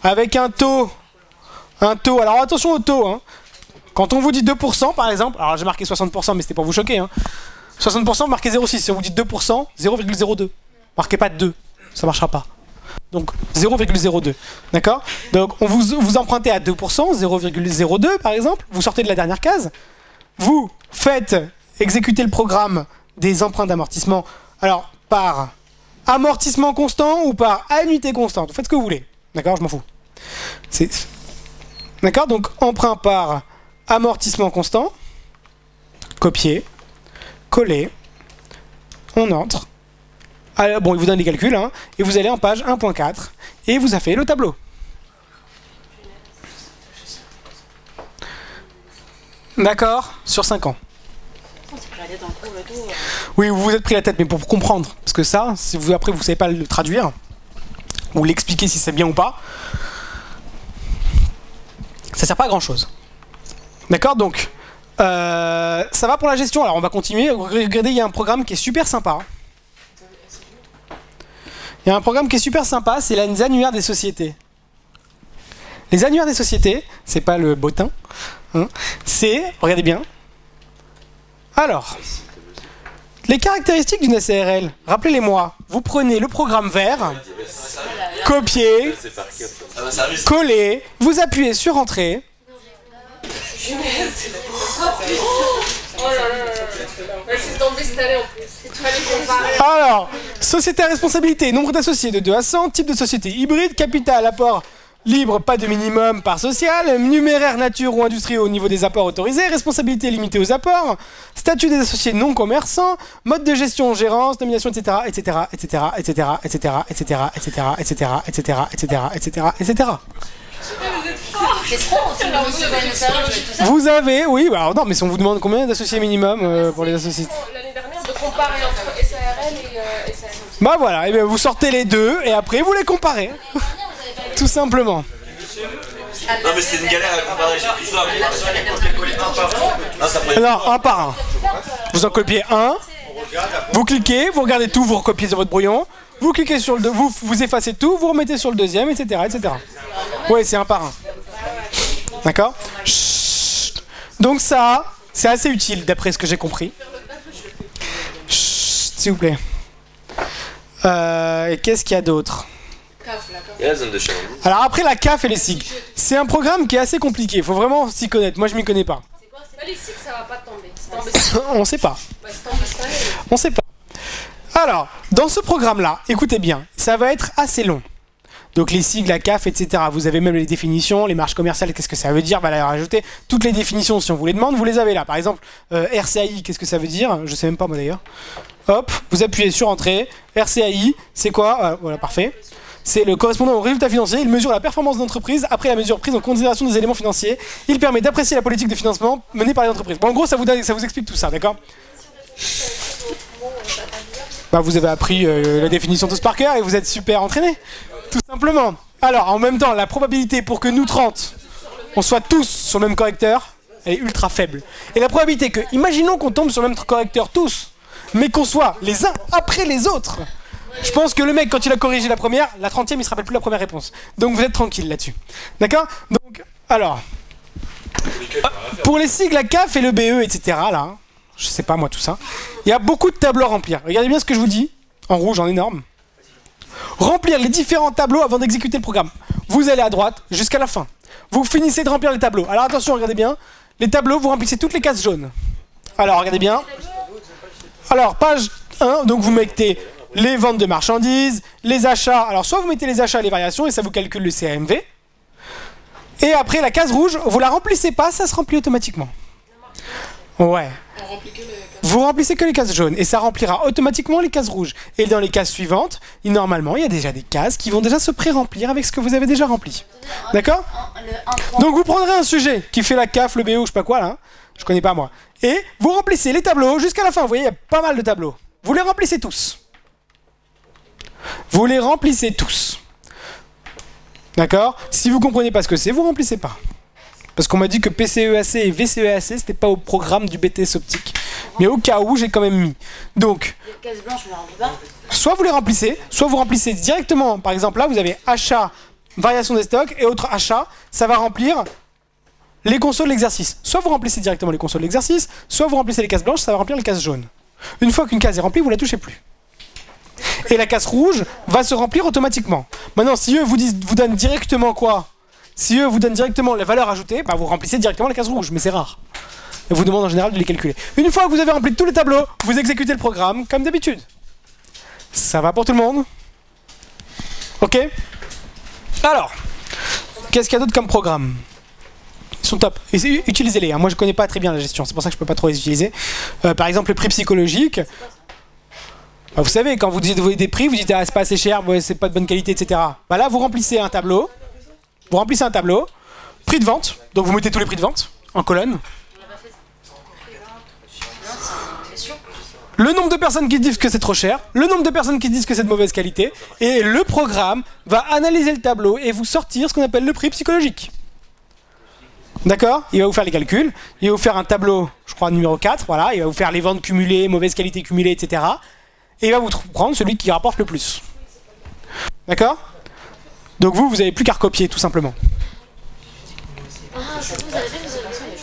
S1: Avec un taux. Alors attention au taux. Hein. Quand on vous dit 2% par exemple. Alors j'ai marqué 60% mais c'était pour vous choquer. Hein. 60% marquez 0,6. Si on vous dit 2%, 0,02. Marquez pas 2. Ça marchera pas. Donc 0,02, d'accord? Donc on vous empruntez à 2%, 0,02 par exemple, vous sortez de la dernière case, vous faites exécuter le programme des emprunts d'amortissement, alors par amortissement constant ou par annuité constante, vous faites ce que vous voulez, d'accord? Je m'en fous. D'accord? Donc emprunt par amortissement constant, copier, coller, on entre. Alors, bon, il vous donne les calculs, hein, et vous allez en page 1.4, et vous avez fait le tableau. D'accord? Sur 5 ans. Oui, vous vous êtes pris la tête, mais pour comprendre, parce que ça, si vous, après vous ne savez pas le traduire, ou l'expliquer si c'est bien ou pas, ça sert pas à grand chose. D'accord? Donc, ça va pour la gestion, alors on va continuer. Regardez, il y a un programme qui est super sympa. Il y a un programme qui est super sympa, c'est les annuaires des sociétés. Les annuaires des sociétés, c'est pas le bottin, hein, c'est, regardez bien. Alors, les caractéristiques d'une SARL, rappelez-les-moi, vous prenez le programme vert, copier, coller, vous appuyez sur Entrée. Alors, société à responsabilité, nombre d'associés de 2 à 100, type de société hybride, capital, apport libre, pas de minimum par social, numéraire, nature ou industrie au niveau des apports autorisés, responsabilité limitée aux apports, statut des associés non commerçants, mode de gestion, gérance, nomination, etc., etc., etc., etc., etc., etc., etc., etc., etc., etc., etc., etc. Vous avez, oui, bah alors non, mais si on vous demande combien d'associés minimum pour les associés.
S3: L'année dernière, de comparer entre SARL et SARL.
S1: Bah voilà, et bien vous sortez les deux et après vous les comparez. Tout simplement.
S5: Non mais c'est une galère à comparer.
S1: Alors, un par un. Vous en copiez un, vous cliquez, vous regardez tout, vous recopiez sur votre brouillon, vous cliquez sur le vous effacez tout, vous remettez sur le deuxième, etc., etc. Ouais, c'est un par un. D'accord? Donc ça, c'est assez utile d'après ce que j'ai compris. S'il vous plaît. Et qu'est-ce qu'il y a d'autre?
S4: Et la zone de chalandise.
S1: Alors après la CAF et les SIG, c'est un programme qui est assez compliqué, il faut vraiment s'y connaître, moi je m'y connais pas.
S3: Les SIG, ça va pas tomber.
S1: On sait pas. On sait pas. Alors, dans ce programme-là, écoutez bien, ça va être assez long. Donc les SIG, la CAF, etc. Vous avez même les définitions, les marges commerciales, qu'est-ce que ça veut dire, va la rajouter. Toutes les définitions, si on vous les demande, vous les avez là. Par exemple, RCAI, qu'est-ce que ça veut dire? Je sais même pas moi d'ailleurs. Hop, vous appuyez sur Entrée. RCAI, c'est quoi? Voilà, parfait. C'est le correspondant au résultat financier. Il mesure la performance de l'entreprise après la mesure prise en considération des éléments financiers. Il permet d'apprécier la politique de financement menée par les entreprises. Bon, en gros, ça vous explique tout ça, d'accord? Bah, vous avez appris la définition tous par cœur et vous êtes super entraînés. Tout simplement. Alors, en même temps, la probabilité pour que nous 30, on soit tous sur le même correcteur, elle est ultra faible. Et la probabilité que, imaginons qu'on tombe sur le même correcteur tous, mais qu'on soit les uns après les autres, Je pense que le mec, quand il a corrigé la première, la 30e, il se rappelle plus la première réponse. Donc vous êtes tranquille là-dessus. D'accord? Donc, alors, pour les sigles, la CAF et le BE, etc., là, je sais pas moi tout ça, il y a beaucoup de tableaux à remplir. Regardez bien ce que je vous dis, en rouge, en énorme. Remplir les différents tableaux avant d'exécuter le programme. Vous allez à droite jusqu'à la fin. Vous finissez de remplir les tableaux. Alors attention, regardez bien. Les tableaux, vous remplissez toutes les cases jaunes. Alors regardez bien. Alors page 1, donc vous mettez les ventes de marchandises, les achats. Alors soit vous mettez les achats et les variations et ça vous calcule le CAMV. Et après la case rouge, vous la remplissez pas, ça se remplit automatiquement. Ouais. Vous remplissez que les cases jaunes et ça remplira automatiquement les cases rouges. Et dans les cases suivantes, normalement, il y a déjà des cases qui vont déjà se pré-remplir avec ce que vous avez déjà rempli. D'accord? Donc vous prendrez un sujet qui fait la CAF, le BO, je sais pas quoi là, je connais pas moi. Et vous remplissez les tableaux jusqu'à la fin. Vous voyez, il y a pas mal de tableaux. Vous les remplissez tous. Vous les remplissez tous. D'accord? Si vous comprenez pas ce que c'est, vous remplissez pas. Parce qu'on m'a dit que PCEAC et VCEAC, c'était pas au programme du BTS optique. Mais au cas où, j'ai quand même mis. Donc,
S2: Les cases blanches, on les remplit pas.
S1: soit vous les remplissez, soit vous remplissez directement. Par exemple, là, vous avez achat, variation des stocks et autres achats. Ça va remplir les consoles de l'exercice. Soit vous remplissez directement les consoles de l'exercice, soit vous remplissez les cases blanches, ça va remplir les cases jaunes. Une fois qu'une case est remplie, vous la touchez plus. Et la case rouge va se remplir automatiquement. Maintenant, si eux vous donnent directement quoi? Si eux vous donnent directement les valeurs ajoutées, bah vous remplissez directement les cases rouges, mais c'est rare. Ils vous demandent en général de les calculer. Une fois que vous avez rempli tous les tableaux, vous exécutez le programme comme d'habitude. Ça va pour tout le monde? Ok? Alors, qu'est-ce qu'il y a d'autre comme programme? Ils sont top. Utilisez-les. Hein. Moi, je connais pas très bien la gestion, c'est pour ça que je peux pas trop les utiliser. Par exemple, le prix psychologique. Bah, vous savez, quand vous dites des prix, vous dites ah, c'est pas assez cher, ouais, c'est pas de bonne qualité, etc. Bah là, vous remplissez un tableau. Vous remplissez un tableau. Prix de vente. Donc vous mettez tous les prix de vente en colonne. Le nombre de personnes qui disent que c'est trop cher, le nombre de personnes qui disent que c'est de mauvaise qualité, et le programme va analyser le tableau et vous sortir ce qu'on appelle le prix psychologique. D'accord? Il va vous faire les calculs, il va vous faire un tableau, je crois numéro 4, voilà, il va vous faire les ventes cumulées, mauvaise qualité cumulée, etc. Et il va vous prendre celui qui rapporte le plus. D'accord? Donc vous avez plus qu'à recopier, tout simplement.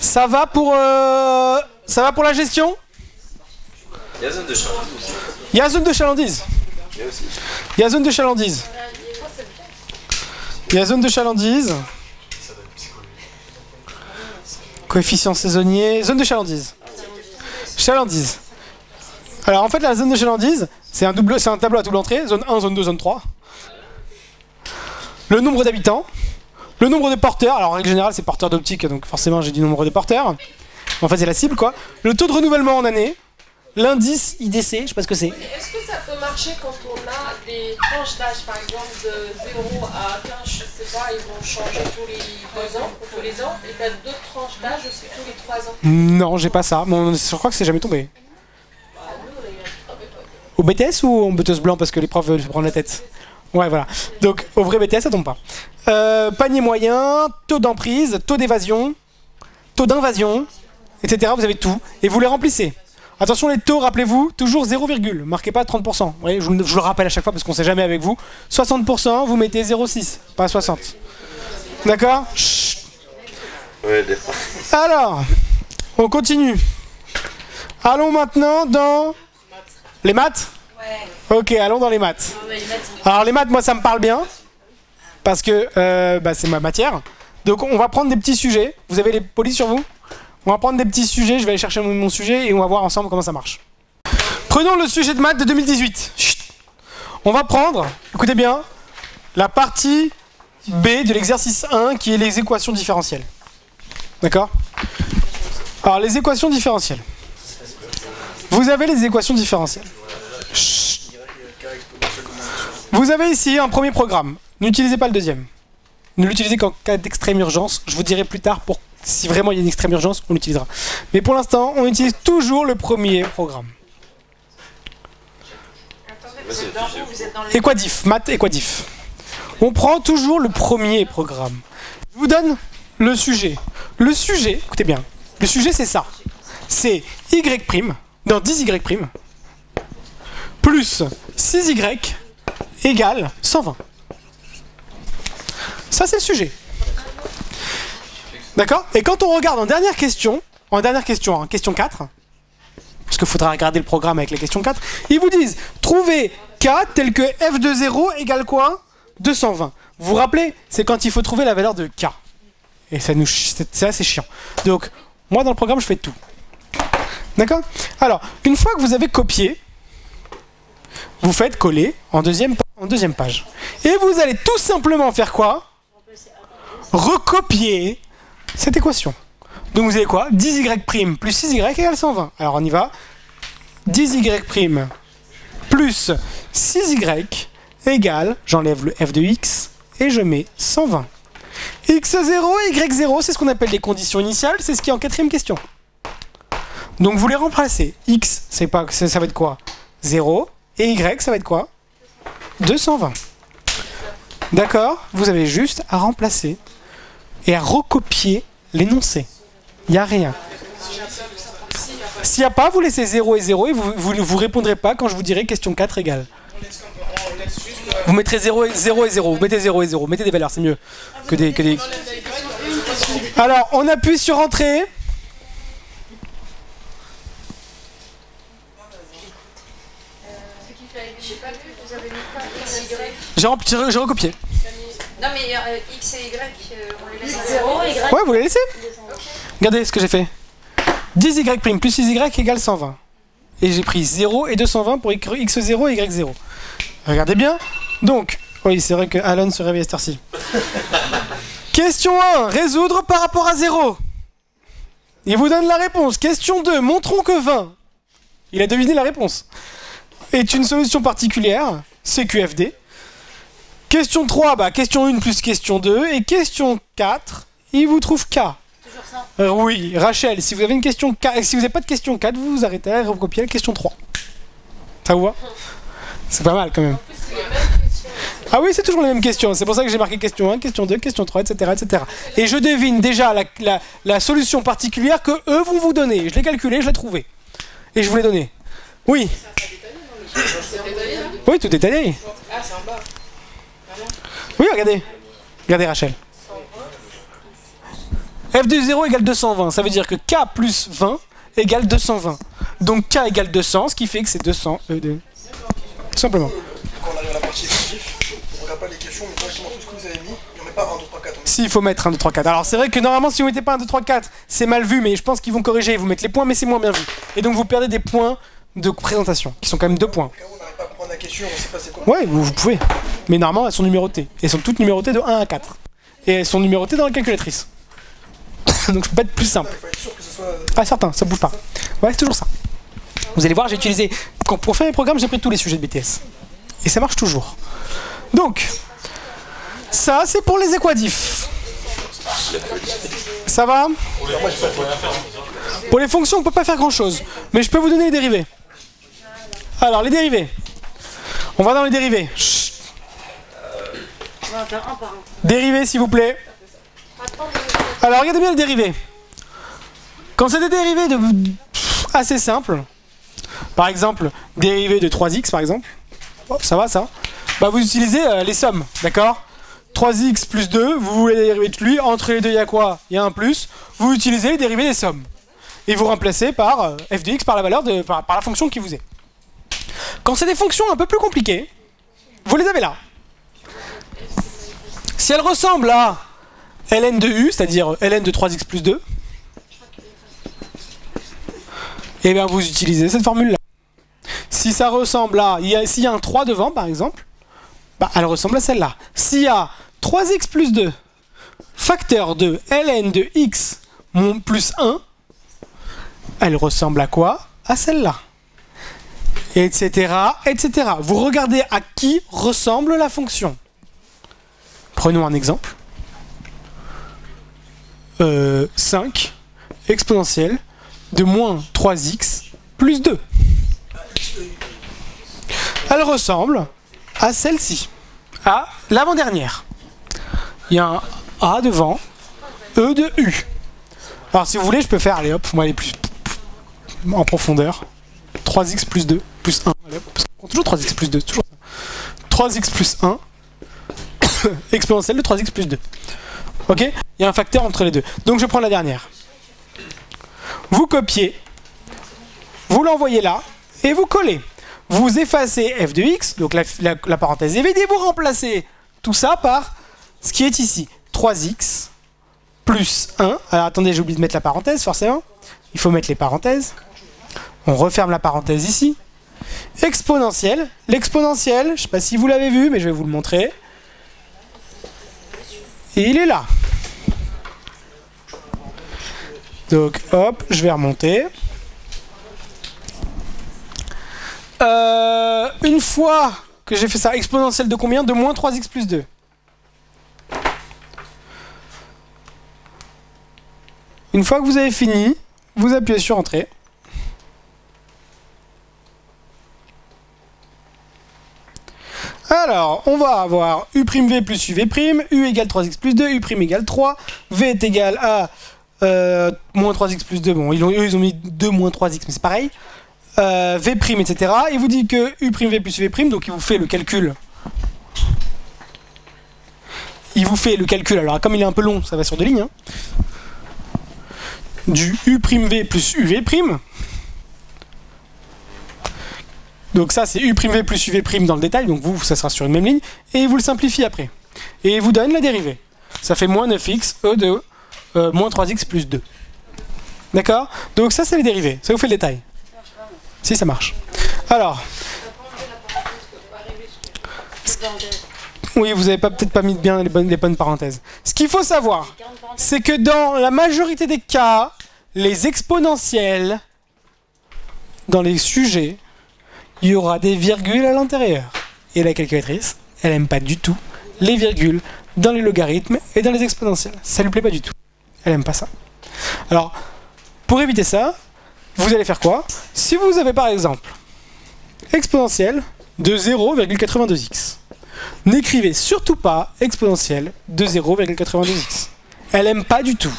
S1: Ça va pour la gestion?
S5: Il y a zone de chalandise.
S1: Il y a zone de chalandise. Il y a zone de chalandise. Il y a zone de chalandise. Coefficient saisonnier. Zone de chalandise. Chalandise. Alors en fait la zone de chalandise, c'est un tableau à double entrée. Zone 1, zone 2, zone 3. Le nombre d'habitants. Le nombre de porteurs. Alors en règle générale c'est porteur d'optique, donc forcément j'ai dit nombre de porteurs. En fait c'est la cible quoi. Le taux de renouvellement en année. L'indice IDC, je sais pas ce que c'est.
S3: Est-ce que ça peut marcher quand on a des tranches d'âge, par exemple de 0 à 15, je sais pas, ils vont changer tous les 2 ans, ou tous les ans, et t'as d'autres tranches d'âge aussi tous les 3 ans?
S1: Non, j'ai pas ça. Bon, je crois que c'est jamais tombé. Au BTS ou en BTS blanc parce que les profs veulent se prendre la tête? Ouais, voilà. Donc, au vrai BTS, ça tombe pas. Panier moyen, taux d'emprise, taux d'évasion, taux d'invasion, etc. Vous avez tout. Et vous les remplissez. Attention les taux, rappelez-vous, toujours 0, marquez pas 30%. Vous voyez, je le rappelle à chaque fois parce qu'on sait jamais avec vous. 60%, vous mettez 0,6, pas 60. D'accord?
S5: Ouais,
S1: alors, on continue. Allons maintenant dans les maths? Ouais. Ok, allons dans les maths. Alors les maths, moi ça me parle bien. Parce que c'est ma matière. Donc on va prendre des petits sujets. Vous avez les polices sur vous? On va prendre des petits sujets, je vais aller chercher mon sujet et on va voir ensemble comment ça marche. Prenons le sujet de maths de 2018. Chut. On va prendre, écoutez bien, la partie B de l'exercice 1 qui est les équations différentielles. D'accord? Alors les équations différentielles. Vous avez les équations différentielles. Chut. Vous avez ici un premier programme. N'utilisez pas le deuxième. Ne l'utilisez qu'en cas d'extrême urgence. Je vous dirai plus tard pour si vraiment il y a une extrême urgence, on l'utilisera. Mais pour l'instant, on utilise toujours le premier programme. Equadif, maths equadif. On prend toujours le premier programme. Je vous donne le sujet. Le sujet, écoutez bien, le sujet c'est ça. C'est y', non 10y', plus 6y égale 120. Ça, c'est le sujet. D'accord? Et quand on regarde en dernière question, hein, question 4, parce qu'il faudra regarder le programme avec la question 4, ils vous disent, trouvez K tel que f de 0 égale quoi? 220. Vous vous rappelez? C'est quand il faut trouver la valeur de K. Et c'est assez chiant. Donc, moi, dans le programme, je fais tout. D'accord? Alors, une fois que vous avez copié, vous faites coller en deuxième page. Et vous allez tout simplement faire quoi? Recopier cette équation. Donc vous avez quoi? 10y' plus 6y égale 120. Alors on y va. 10y' plus 6y égale, j'enlève le f de x et je mets 120. x0 et y0, c'est ce qu'on appelle les conditions initiales, c'est ce qui est en quatrième question. Donc vous les remplacez. X, ça va être quoi? 0. Et y, ça va être quoi? 220. D'accord? Vous avez juste à remplacer et à recopier l'énoncé. Il n'y a rien. S'il n'y a pas, vous laissez 0 et 0 et vous répondrez pas quand je vous dirai question 4 égale. Vous mettrez 0 et 0. Vous mettez 0 et 0. Mettez des valeurs, c'est mieux que des... Alors, on appuie sur Entrée. J'ai recopié.
S2: Non mais X et Y, on les laisse à 0, Y.
S1: Ouais, vous les laissez. Regardez ce que j'ai fait. 10y' plus 6y égale 120. Et j'ai pris 0 et 220 pour x0 et y0. Regardez bien. Donc, oui, c'est vrai que Alan se réveille à cette heure-ci. Question 1, résoudre par rapport à 0. Il vous donne la réponse. Question 2, montrons que 20. Il a deviné la réponse. Est une solution particulière, CQFD. Question 3, question 1 plus question 2. Et question 4, il vous trouve K.
S2: Toujours ça.
S1: Oui, Rachel, si vous avez une question 4, si vous n'avez pas de question 4, vous vous arrêtez à recopier la question 3. Ça vous va? C'est pas mal quand même. Ah oui, c'est toujours les mêmes questions. C'est pour ça que j'ai marqué question 1, question 2, question 3, etc. etc. Et je devine déjà la solution particulière que eux vont vous donner. Je l'ai calculée, je l'ai trouvée. Et je vous l'ai donnée. Oui. Oui, tout est détaillé.
S3: Ah, c'est en bas.
S1: Oui, regardez. Regardez Rachel. f de 0 égale 220. Ça veut dire que k plus 20 égale 220. Donc k égale 200, ce qui fait que c'est 200 tout simplement.
S6: Quand on arrive à la partie effectif, on regarde pas les questions, mais directement tout ce que vous avez mis, et on met pas 1, 2, 3, 4.
S1: Si, il faut mettre 1, 2, 3, 4. Alors c'est vrai que normalement si vous mettez pas 1, 2, 3, 4, c'est mal vu, mais je pense qu'ils vont corriger et vous mettre les points, mais c'est moins bien vu. Et donc vous perdez des points de présentation, qui sont quand même 2 points.
S6: Quand on n'arrive pas à comprendre la question, on sait pas c'est quoi.
S1: Ouais, vous pouvez. Mais normalement elles sont numérotées. Elles sont toutes numérotées de 1 à 4. Et elles sont numérotées dans la calculatrice. Donc je peux pas être plus simple.
S6: Il faut être sûr que ce soit...
S1: Ah certain, ça bouge pas. Ouais, c'est toujours ça. Vous allez voir, j'ai utilisé... Pour faire mes programmes, j'ai pris tous les sujets de BTS. Et ça marche toujours. Donc, ça c'est pour les équadifs. Ça va? Pour les fonctions, on peut pas faire grand chose. Mais je peux vous donner les dérivés. Alors, les dérivés. On va dans les dérivés. Chut.
S2: On va en faire un par un.
S1: Dérivés, s'il vous plaît. Alors, regardez bien les dérivés. Quand c'est des dérivés assez simples, par exemple, dérivé de 3x, par exemple, oh, ça va, ça, bah, vous utilisez les sommes, d'accord? 3x plus 2, vous voulez les dérivés de lui, entre les deux, il y a quoi? Il y a un plus, vous utilisez les dérivés des sommes. Et vous remplacez par f de x par la valeur par la fonction qui vous est. Quand c'est des fonctions un peu plus compliquées, vous les avez là. Si elles ressemblent à ln de u, c'est-à-dire ln de 3x plus 2, et bien vous utilisez cette formule-là. Si ça ressemble à... S'il y a un 3 devant, par exemple, bah, elle ressemble à celle-là. S'il y a 3x plus 2, facteur de ln de x plus 1, elle ressemble à quoi? À celle-là. Etc. etc. Vous regardez à qui ressemble la fonction. Prenons un exemple. 5 exponentielle de moins 3x plus 2. Elle ressemble à celle-ci, à l'avant-dernière. Il y a un A devant, E de U. Alors si vous voulez, je peux faire, allez hop, on va aller plus en profondeur. 3x plus 2 plus 1. Allez, hop, parce qu'on prend toujours 3x plus 2, toujours ça. 3x plus 1 exponentielle de 3x plus 2. Ok? Il y a un facteur entre les deux. Donc je prends la dernière. Vous copiez, vous l'envoyez là, et vous collez. Vous effacez f de x, donc la parenthèse est vide, et vous remplacez tout ça par ce qui est ici. 3x plus 1. Alors attendez, j'ai oublié de mettre la parenthèse, forcément. Il faut mettre les parenthèses. On referme la parenthèse ici. Exponentielle. L'exponentielle, je ne sais pas si vous l'avez vu, mais je vais vous le montrer. Et il est là. Donc, hop, je vais remonter. Une fois que j'ai fait ça, exponentielle de combien? De moins 3x plus 2. Une fois que vous avez fini, vous appuyez sur Entrée. Alors, on va avoir u'v plus uv', u égale 3x plus 2, u' égale 3, v est égal à moins 3x plus 2. Bon, eux, ils ont mis 2 moins 3x, mais c'est pareil. V', etc. Il vous dit que u'v plus uv', donc il vous fait le calcul. Il vous fait le calcul, alors comme il est un peu long, ça va sur 2 lignes. Hein, du u'v plus uv'. Donc ça c'est u'v plus uv' dans le détail, donc vous, ça sera sur une même ligne, et il vous le simplifie après. Et il vous donne la dérivée. Ça fait moins 9x, e de moins 3x plus 2. D'accord? Donc ça c'est les dérivées, ça vous fait le détail. Si ça marche. Alors. Oui, vous n'avez peut-être pas mis bien les bonnes parenthèses. Ce qu'il faut savoir, c'est que dans la majorité des cas, les exponentielles, dans les sujets, il y aura des virgules à l'intérieur. Et la calculatrice, elle n'aime pas du tout les virgules dans les logarithmes et dans les exponentielles. Ça lui plaît pas du tout. Elle n'aime pas ça. Alors, pour éviter ça, vous allez faire quoi? Si vous avez par exemple exponentielle de 0,82x, n'écrivez surtout pas exponentielle de 0,82x. Elle n'aime pas du tout.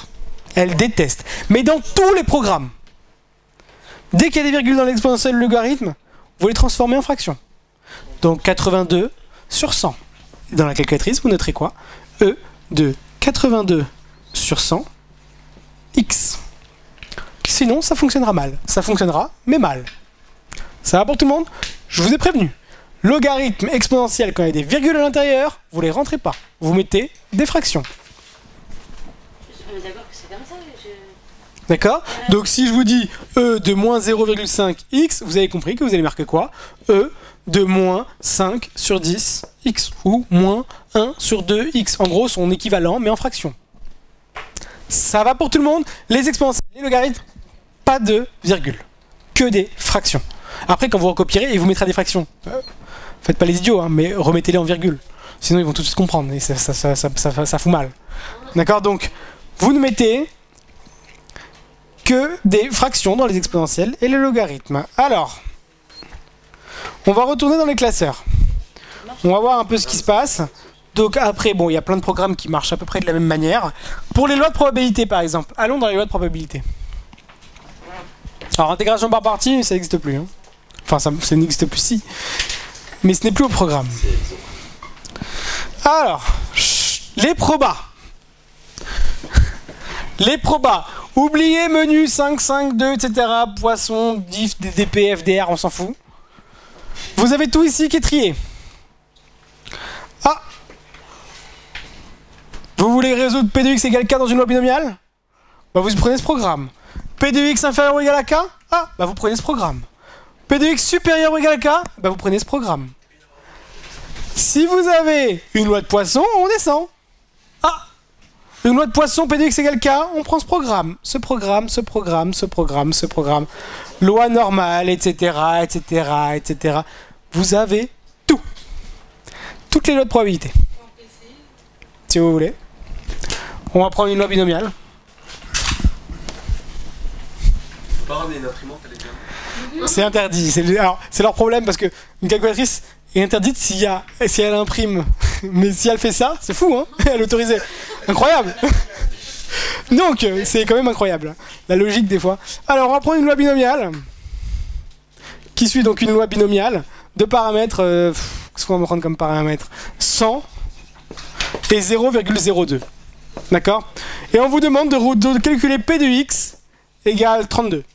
S1: Elle déteste. Mais dans tous les programmes, dès qu'il y a des virgules dans l'exponentielle le logarithme, vous les transformez en fractions. Donc 82 sur 100. Dans la calculatrice, vous noterez quoi? E de 82 sur 100 x. Sinon, ça fonctionnera mal. Ça fonctionnera, mais mal. Ça va pour tout le monde? Je vous ai prévenu. Logarithme exponentiel, quand il y a des virgules à l'intérieur, vous les rentrez pas. Vous mettez des fractions.
S2: On est d'accord que c'est comme ça.
S1: D'accord? Donc si je vous dis E de moins 0,5x, vous avez compris que vous allez marquer quoi? E de moins 5 sur 10 x. Ou moins 1 sur 2 x. En gros, son équivalent, mais en fraction. Ça va pour tout le monde? Les exponentiels, les logarithmes, pas de virgule. Que des fractions. Après, quand vous recopierez, il vous mettra des fractions. Faites pas les idiots, hein, mais remettez-les en virgule. Sinon, ils vont tout de suite comprendre. Et ça fout mal. D'accord? Donc, vous ne mettez que des fractions dans les exponentielles et les logarithmes. Alors, on va retourner dans les classeurs. On va voir un peu ce qui se passe. Donc après, bon, il y a plein de programmes qui marchent à peu près de la même manière. Pour les lois de probabilité, par exemple. Allons dans les lois de probabilité. Alors, intégration par partie, ça n'existe plus. Hein. Enfin, ça n'existe plus, si. Mais ce n'est plus au programme. Alors, les probas. Les probas. Oubliez menu 5, 5, 2, etc. Poisson, diff, DDP, FDR, on s'en fout. Vous avez tout ici qui est trié. Ah! Vous voulez résoudre P de x égale K dans une loi binomiale? Bah vous prenez ce programme. P de x inférieur ou égal à K? Ah! Bah vous prenez ce programme. P de x supérieur ou égal à K? Bah vous prenez ce programme. Si vous avez une loi de Poisson, on descend. Ah! Une loi de Poisson, P de x égale K, on prend ce programme. Ce programme, ce programme, ce programme, ce programme. Loi normale, etc., etc., etc. Vous avez tout. Toutes les lois de probabilité. Si vous voulez. On va prendre une loi binomiale.
S5: Pas ramener une imprimante à l'école.
S1: C'est interdit. C'est leur problème parce que une calculatrice est interdite si elle imprime. Mais si elle fait ça, c'est fou, hein? Elle est autorisée. Incroyable. Donc, c'est quand même incroyable. La logique des fois. Alors, on va prendre une loi binomiale. Qui suit donc une loi binomiale de paramètres qu'est-ce qu'on va me prendre comme paramètre? 100 et 0,02. D'accord? Et on vous demande de calculer P de x égale 32.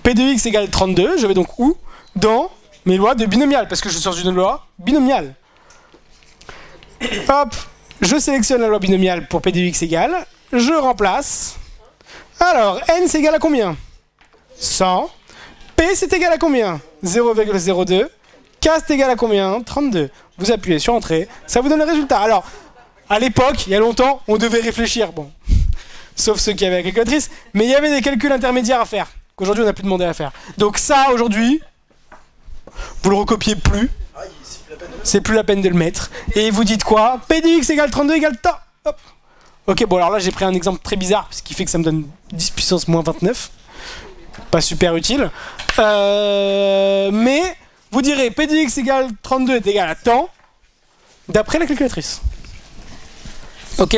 S1: P de x égale 32, je vais donc où? Dans mes lois de binomial, parce que je sors d'une loi binomiale. Hop, je sélectionne la loi binomiale pour P de x égale, je remplace. Alors, n c'est égal à combien? 100. P c'est égal à combien? 0,02. K c'est égal à combien? 32. Vous appuyez sur Entrée, ça vous donne le résultat. Alors, à l'époque, il y a longtemps, on devait réfléchir. Bon, sauf ceux qui avaient la calculatrice, mais il y avait des calculs intermédiaires à faire, qu'aujourd'hui on n'a plus demandé à faire. Donc ça, aujourd'hui, vous le recopiez plus. C'est plus la peine de le mettre. Et vous dites quoi? P de x égale 32 égale ta. Hop. Ok, bon alors là j'ai pris un exemple très bizarre, ce qui fait que ça me donne 10 puissance moins 29. Pas super utile. Mais vous direz P de x égale 32 est égal à temps d'après la calculatrice. Ok?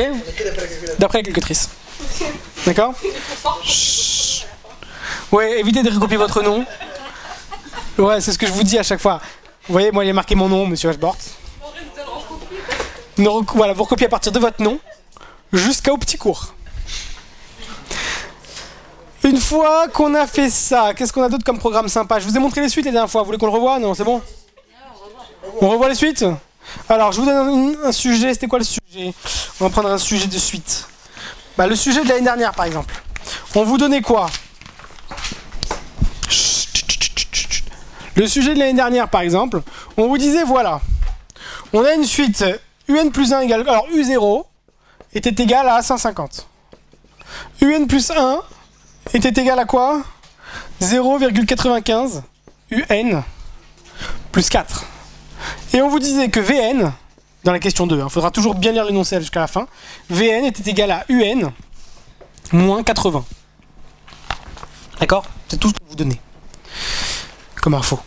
S1: D'après la calculatrice. D'accord? Ouais, évitez de recopier votre nom. Ouais, c'est ce que je vous dis à chaque fois. Vous voyez, moi il y a marqué mon nom, monsieur Ashbort. Voilà, vous recopiez à partir de votre nom jusqu'au petit cours. Une fois qu'on a fait ça, qu'est-ce qu'on a d'autre comme programme sympa? Je vous ai montré les suites la dernière fois, vous voulez qu'on le revoie? Non, c'est bon? On revoit les suites? Alors, je vous donne un sujet, c'était quoi le sujet? On va prendre un sujet de suite. Bah, le sujet de l'année dernière, par exemple. On vous donnait quoi? Le sujet de l'année dernière, par exemple, on vous disait, voilà, on a une suite un plus 1 égale... Alors, U0 était égal à 150. Un plus 1 était égal à quoi? 0,95 UN plus 4. Et on vous disait que Vn, dans la question 2, il faudra toujours bien lire l'énoncé jusqu'à la fin, Vn était égal à UN moins 80. D'accord? C'est tout ce que vous donnez comme info.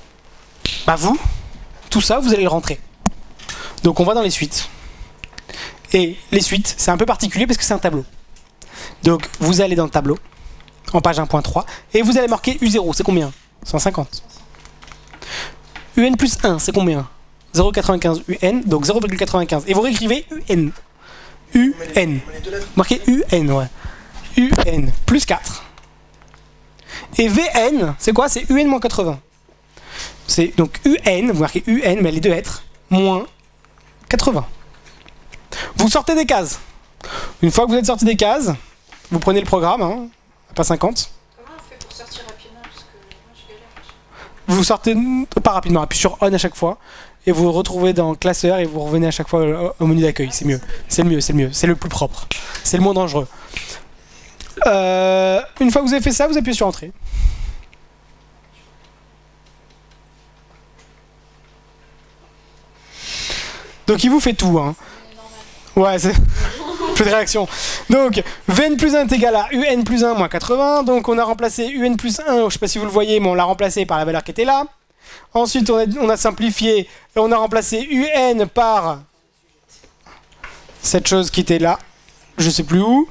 S1: Bah vous, tout ça, vous allez le rentrer. Donc on va dans les suites. Et les suites, c'est un peu particulier parce que c'est un tableau. Donc vous allez dans le tableau, en page 1.3, et vous allez marquer U0, c'est combien? 150. UN plus 1, c'est combien? 0,95 UN, donc 0,95. Et vous réécrivez UN. UN. Marquez UN, ouais. UN plus 4. Et Vn, c'est quoi? C'est UN moins 80. C'est donc UN, vous marquez UN, mais les deux lettres, moins 80. Vous sortez des cases. Une fois que vous êtes sorti des cases, vous prenez le programme, hein, pas 50.
S3: Comment on fait pour sortir rapidement? Parce que moi je galère.
S1: Vous sortez, pas rapidement, appuyez sur On à chaque fois, et vous vous retrouvez dans classeur et vous revenez à chaque fois au menu d'accueil. C'est mieux, c'est le mieux, c'est le mieux, c'est le plus propre, c'est le moins dangereux. Une fois que vous avez fait ça, vous appuyez sur Entrée. Donc il vous fait tout, hein. Ouais, c'est... Peu de réaction. Donc, Vn plus 1 est égal à Un plus 1 moins 80. Donc on a remplacé Un plus 1, je sais pas si vous le voyez, mais on l'a remplacé par la valeur qui était là. Ensuite, on a simplifié et on a remplacé Un par cette chose qui était là, je sais plus où,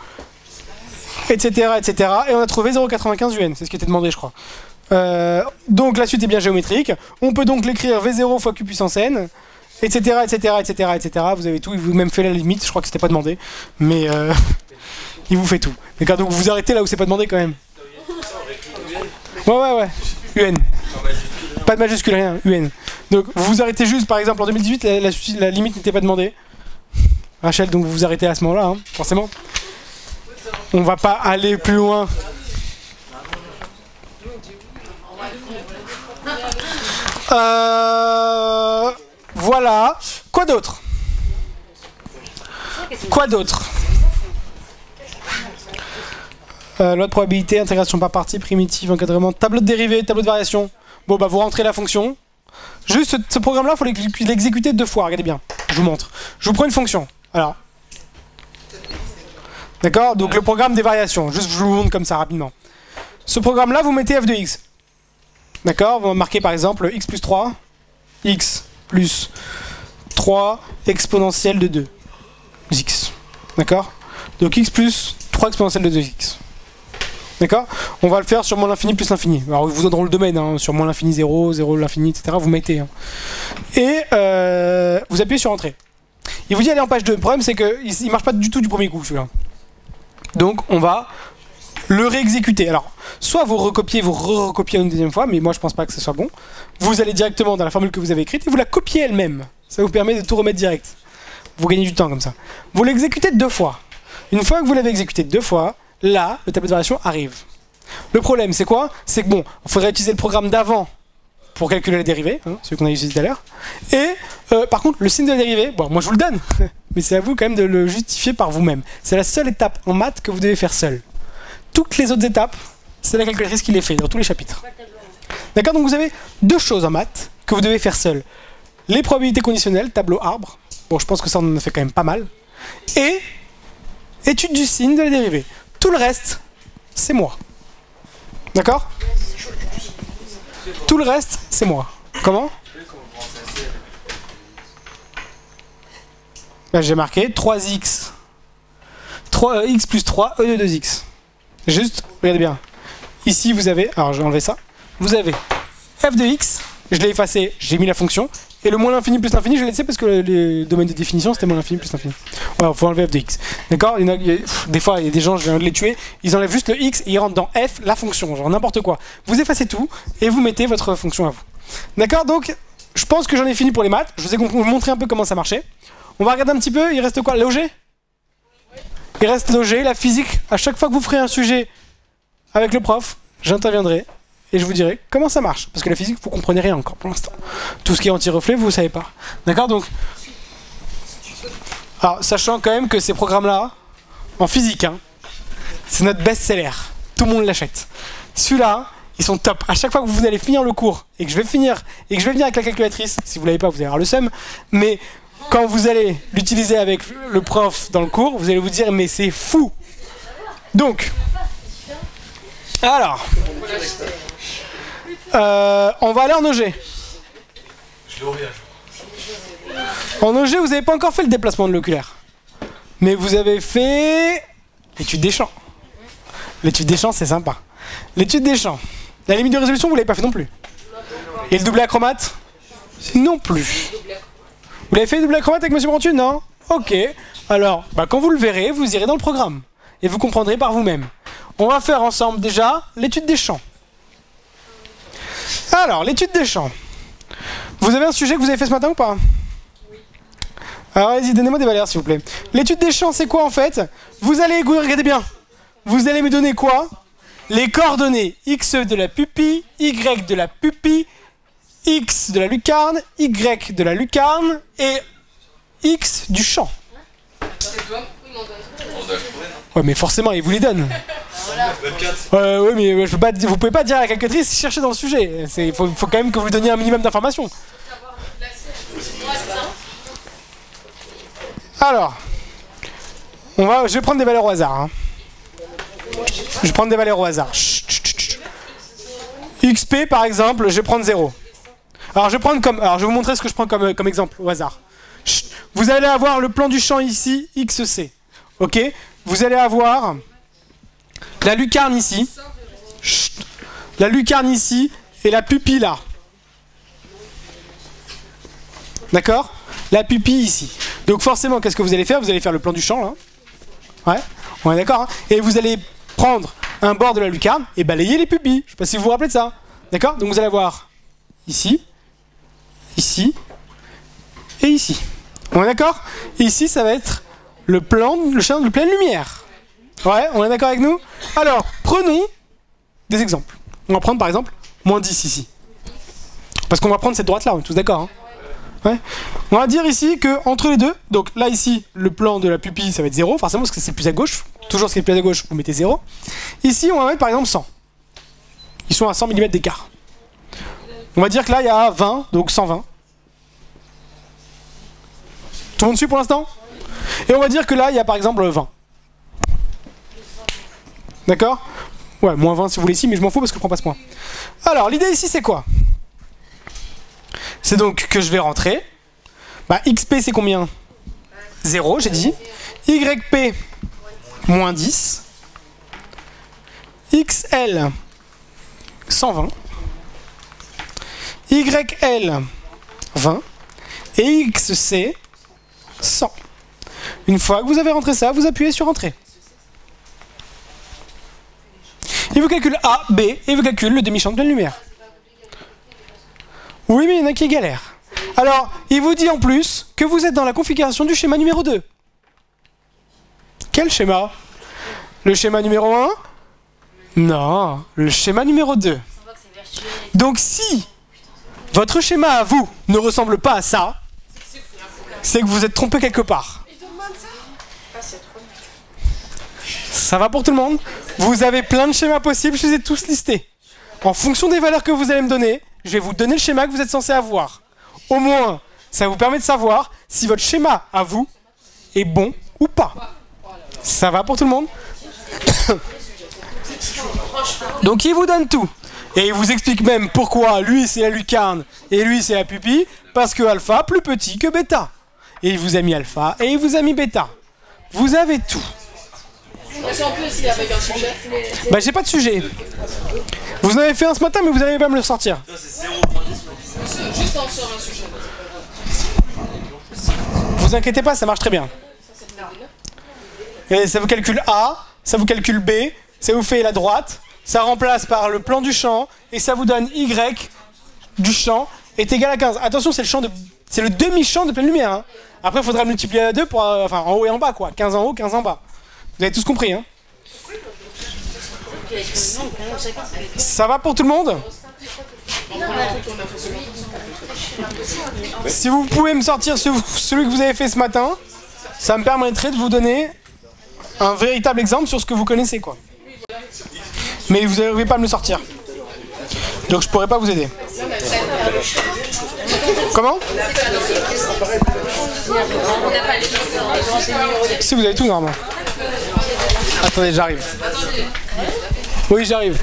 S1: etc., etc. Et on a trouvé 0,95 UN, c'est ce qui était demandé, je crois. Donc la suite est bien géométrique. On peut donc l'écrire V0 fois Q puissance N, etc., etc., etc., etc. Vous avez tout, il vous même fait la limite, je crois que c'était pas demandé, mais il vous fait tout. D'accord, donc vous arrêtez là où c'est pas demandé quand même. Ouais, UN. Pas de majuscule, rien, UN. Donc vous vous arrêtez juste, par exemple en 2018, la limite n'était pas demandée. Rachel, donc vous vous arrêtez à ce moment-là, hein, forcément. On va pas aller plus loin. Voilà. Quoi d'autre? Quoi d'autre? Loi de probabilité, intégration par partie, primitive, encadrement, tableau de dérivée, tableau de variation. Bon bah vous rentrez la fonction. Juste ce programme-là, il faut l'exécuter 2 fois. Regardez bien, je vous montre. Je vous prends une fonction. Alors. D'accord? Donc le programme des variations. Juste je vous montre comme ça rapidement. Ce programme-là, vous mettez f de x. D'accord? Vous marquez par exemple x plus 3, x plus 3 exponentielle de 2. X. D'accord? Donc x plus 3 exponentielle de 2x. D'accord? On va le faire sur moins l'infini plus l'infini. Alors ils vous donneront le domaine, hein, sur moins l'infini 0, 0 l'infini, etc. Vous mettez. Hein. Et vous appuyez sur entrée. Il vous dit aller en page 2. Le problème c'est qu'il ne marche pas du tout du premier coup celui-là. Donc on va le réexécuter. Alors, soit vous recopiez, vous recopiez une deuxième fois, mais moi je pense pas que ce soit bon. Vous allez directement dans la formule que vous avez écrite et vous la copiez elle-même. Ça vous permet de tout remettre direct. Vous gagnez du temps comme ça. Vous l'exécutez 2 fois. Une fois que vous l'avez exécuté 2 fois, là, le tableau de variation arrive. Le problème, c'est quoi? C'est que bon, il faudrait utiliser le programme d'avant pour calculer la dérivée, hein, celui qu'on a utilisé tout à l'heure. Et par contre, le signe de la dérivée, bon, moi je vous le donne, mais c'est à vous quand même de le justifier par vous-même. C'est la seule étape en maths que vous devez faire seul. Toutes les autres étapes, c'est la calculatrice qui les fait dans tous les chapitres. D'accord? Donc vous avez 2 choses en maths que vous devez faire seul. Les probabilités conditionnelles, tableau arbre. Bon, je pense que ça on en a fait quand même pas mal. Et étude du signe de la dérivée. Tout le reste, c'est moi. D'accord? Tout le reste, c'est moi. Comment? Là, j'ai marqué 3x. 3x plus 3, e de 2x. Juste, regardez bien. Ici, vous avez... Alors, je vais enlever ça. Vous avez f de x. Je l'ai effacé, j'ai mis la fonction. Et le moins l'infini plus l'infini, je l'ai laissé parce que les domaines de définition, c'était moins l'infini plus l'infini. Voilà, il faut enlever f de x. D'accord? Des fois, il y a des gens, je viens de les tuer, ils enlèvent juste le x et ils rentrent dans f, la fonction, genre n'importe quoi. Vous effacez tout et vous mettez votre fonction à vous. D'accord? Donc, je pense que j'en ai fini pour les maths. Je vous ai montré un peu comment ça marchait. On va regarder un petit peu, il reste quoi? Logé? Il reste logé, la physique. À chaque fois que vous ferez un sujet avec le prof, j'interviendrai. Et je vous dirai comment ça marche. Parce que la physique, vous comprenez rien encore pour l'instant. Tout ce qui est anti-reflet, vous ne savez pas. D'accord? Donc, alors, sachant quand même que ces programmes-là, en physique, hein, c'est notre best-seller. Tout le monde l'achète. Celui-là, ils sont top. À chaque fois que vous allez finir le cours, et que je vais finir, et que je vais venir avec la calculatrice, si vous ne l'avez pas, vous allez avoir le seum, mais quand vous allez l'utiliser avec le prof dans le cours, vous allez vous dire, mais c'est fou! Donc, alors... on va aller en OG. En OG, vous n'avez pas encore fait le déplacement de l'oculaire. Mais vous avez fait l'étude des champs. L'étude des champs, c'est sympa. L'étude des champs. La limite de résolution, vous ne l'avez pas fait non plus. Et le double acromate? Non plus. Vous l'avez fait le double acromate avec M. Brantu? Non? Ok. Alors, quand vous le verrez, vous irez dans le programme. Et vous comprendrez par vous-même. On va faire ensemble déjà l'étude des champs. Alors, l'étude des champs. Vous avez un sujet que vous avez fait ce matin ou pas? Oui. Alors, allez-y, donnez-moi des valeurs, s'il vous plaît. L'étude des champs, c'est quoi en fait? Vous allez, regardez bien. Vous allez me donner quoi? Les coordonnées x de la pupille, y de la pupille, x de la lucarne, y de la lucarne et x du champ. Ouais, mais forcément, il vous les donne. Oui, mais je peux pas, vous pouvez pas dire à la calculatrice chercher dans le sujet. Il faut quand même que vous lui donniez un minimum d'informations. Alors, je vais prendre des valeurs au hasard. Hein. Je vais prendre des valeurs au hasard. Chut, chut, chut. XP par exemple, je vais prendre 0. Alors je vais vous montrer ce que je prends comme exemple au hasard. Chut. Vous allez avoir le plan du champ ici, XC. Ok? Vous allez avoir la lucarne ici. Chut. La lucarne ici et la pupille là. D'accord? La pupille ici. Donc forcément, qu'est-ce que vous allez faire? Vous allez faire le plan du champ là. Ouais, on est d'accord, hein? Et vous allez prendre un bord de la lucarne et balayer les pupilles. Je sais pas si vous vous rappelez de ça. D'accord? Donc vous allez avoir ici, ici et ici. On est d'accord? Ici, ça va être le plan de pleine lumière. Ouais, on est d'accord avec nous? Alors, prenons des exemples. On va prendre par exemple moins 10 ici. Parce qu'on va prendre cette droite là, on est tous d'accord, hein? Ouais. On va dire ici que entre les deux, donc là ici, le plan de la pupille ça va être 0, forcément parce que c'est plus à gauche. Toujours ce qui est plus à gauche, vous mettez 0. Ici, on va mettre par exemple 100. Ils sont à 100 mm d'écart. On va dire que là, il y a 20, donc 120. Tout le monde suit pour l'instant? Et on va dire que là, il y a par exemple 20. D'accord? Ouais, moins 20 si vous voulez ici, mais je m'en fous parce que je prends pas ce point. Alors, l'idée ici, c'est quoi? C'est donc que je vais rentrer. XP, c'est combien? 0, j'ai dit. YP, moins 10. XL 120, YL 20 et XC 100. Une fois que vous avez rentré ça, vous appuyez sur Entrée. Il vous calcule A, B et il vous calcule le demi-champ de pleine lumière. Oui, mais il y en a qui galèrent. Alors, il vous dit en plus que vous êtes dans la configuration du schéma numéro 2. Quel schéma? Le schéma numéro 1? Non, le schéma numéro 2. Donc si votre schéma à vous ne ressemble pas à ça, c'est que vous êtes trompé quelque part. Ça va pour tout le monde? Vous avez plein de schémas possibles, je les ai tous listés. En fonction des valeurs que vous allez me donner, je vais vous donner le schéma que vous êtes censé avoir. Au moins, ça vous permet de savoir si votre schéma à vous est bon ou pas. Ça va pour tout le monde? Donc il vous donne tout. Et il vous explique même pourquoi lui c'est la lucarne et lui c'est la pupille. Parce que alpha plus petit que bêta. Et il vous a mis alpha et il vous a mis bêta. Vous avez tout. Bah j'ai pas de sujet. Vous en avez fait un ce matin mais vous n'arrivez pas à me le sortir. Vous inquiétez pas, ça marche très bien. Et ça vous calcule A, ça vous calcule B, ça vous fait la droite, ça remplace par le plan du champ et ça vous donne Y du champ est égal à 15. Attention, c'est le demi-champ de pleine lumière. Hein. Après, il faudra multiplier à 2 pour, enfin, en haut et en bas, quoi. 15 en haut, 15 en bas. Vous avez tous compris, hein? Ça va pour tout le monde? Si vous pouvez me sortir celui que vous avez fait ce matin, ça me permettrait de vous donner un véritable exemple sur ce que vous connaissez, quoi. Mais vous n'arrivez pas à me le sortir. Donc je pourrais pas vous aider. Comment? Si vous avez tout normalement. Attendez, j'arrive. Oui, j'arrive.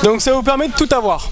S1: Donc ça vous permet de tout avoir.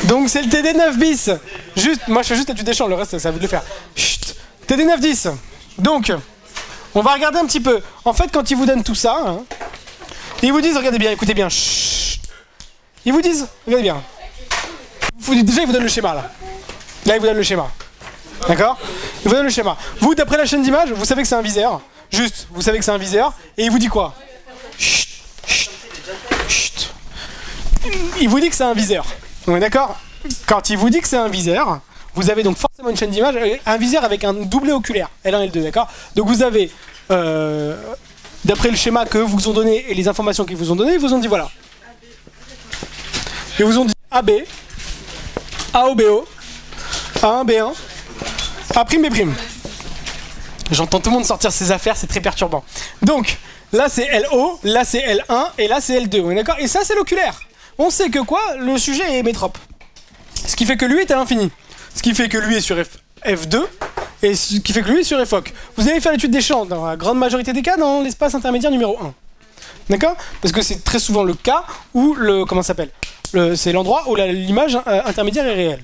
S1: Donc c'est le TD9 bis. Juste, moi je fais juste l'étude des champs, le reste c'est à vous de le faire. Chut. TD9 10. Donc, on va regarder un petit peu. En fait, quand ils vous donnent tout ça, hein, ils vous disent, regardez bien, écoutez bien. Chut. Ils vous disent, regardez bien. Déjà, ils vous donnent le schéma là. Là, ils vous donnent le schéma. D'accord? Ils vous donnent le schéma. Vous, d'après la chaîne d'image, vous savez que c'est un viseur. Juste, vous savez que c'est un viseur. Et il vous dit quoi? Chut. Chut. Chut. Il vous dit que c'est un viseur. On est d'accord? Quand il vous dit que c'est un viseur, vous avez donc forcément une chaîne d'image, un viseur avec un doublé oculaire, L1 et L2, d'accord? Donc vous avez, d'après le schéma que vous ont donné et les informations qu'ils vous ont donné, ils vous ont dit voilà. Ils vous ont dit AB, AOBO, A1, B1, A', B'. J'entends tout le monde sortir ses affaires, c'est très perturbant. Donc, là c'est LO, là c'est L1 et là c'est L2, on est d'accord? Et ça c'est l'oculaire. On sait que quoi? Le sujet est métrope. Ce qui fait que lui est à l'infini. Ce qui fait que lui est sur F2. Et ce qui fait que lui est sur FOC. Vous allez faire l'étude des champs, dans la grande majorité des cas, dans l'espace intermédiaire numéro 1. D'accord? Parce que c'est très souvent le cas où le... Comment ça s'appelle? C'est l'endroit où l'image intermédiaire est réelle.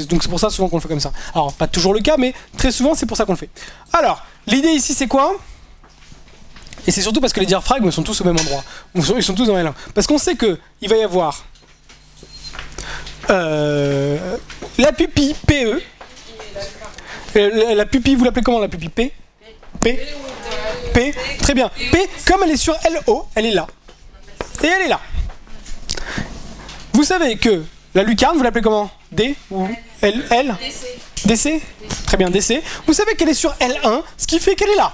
S1: Donc c'est pour ça souvent qu'on le fait comme ça. Alors, pas toujours le cas, mais très souvent c'est pour ça qu'on le fait. Alors, l'idée ici c'est quoi? Et c'est surtout parce que les diaphragmes sont tous au même endroit. Ils sont tous dans L1. Parce qu'on sait qu'il va y avoir la pupille PE La pupille, vous l'appelez comment la pupille? P? P? P? Très bien. P, comme elle est sur LO, elle est là. Et elle est là. Vous savez que la lucarne, vous l'appelez comment? D ou L? L? DC? Très bien, DC. Vous savez qu'elle est sur L1, ce qui fait qu'elle est là.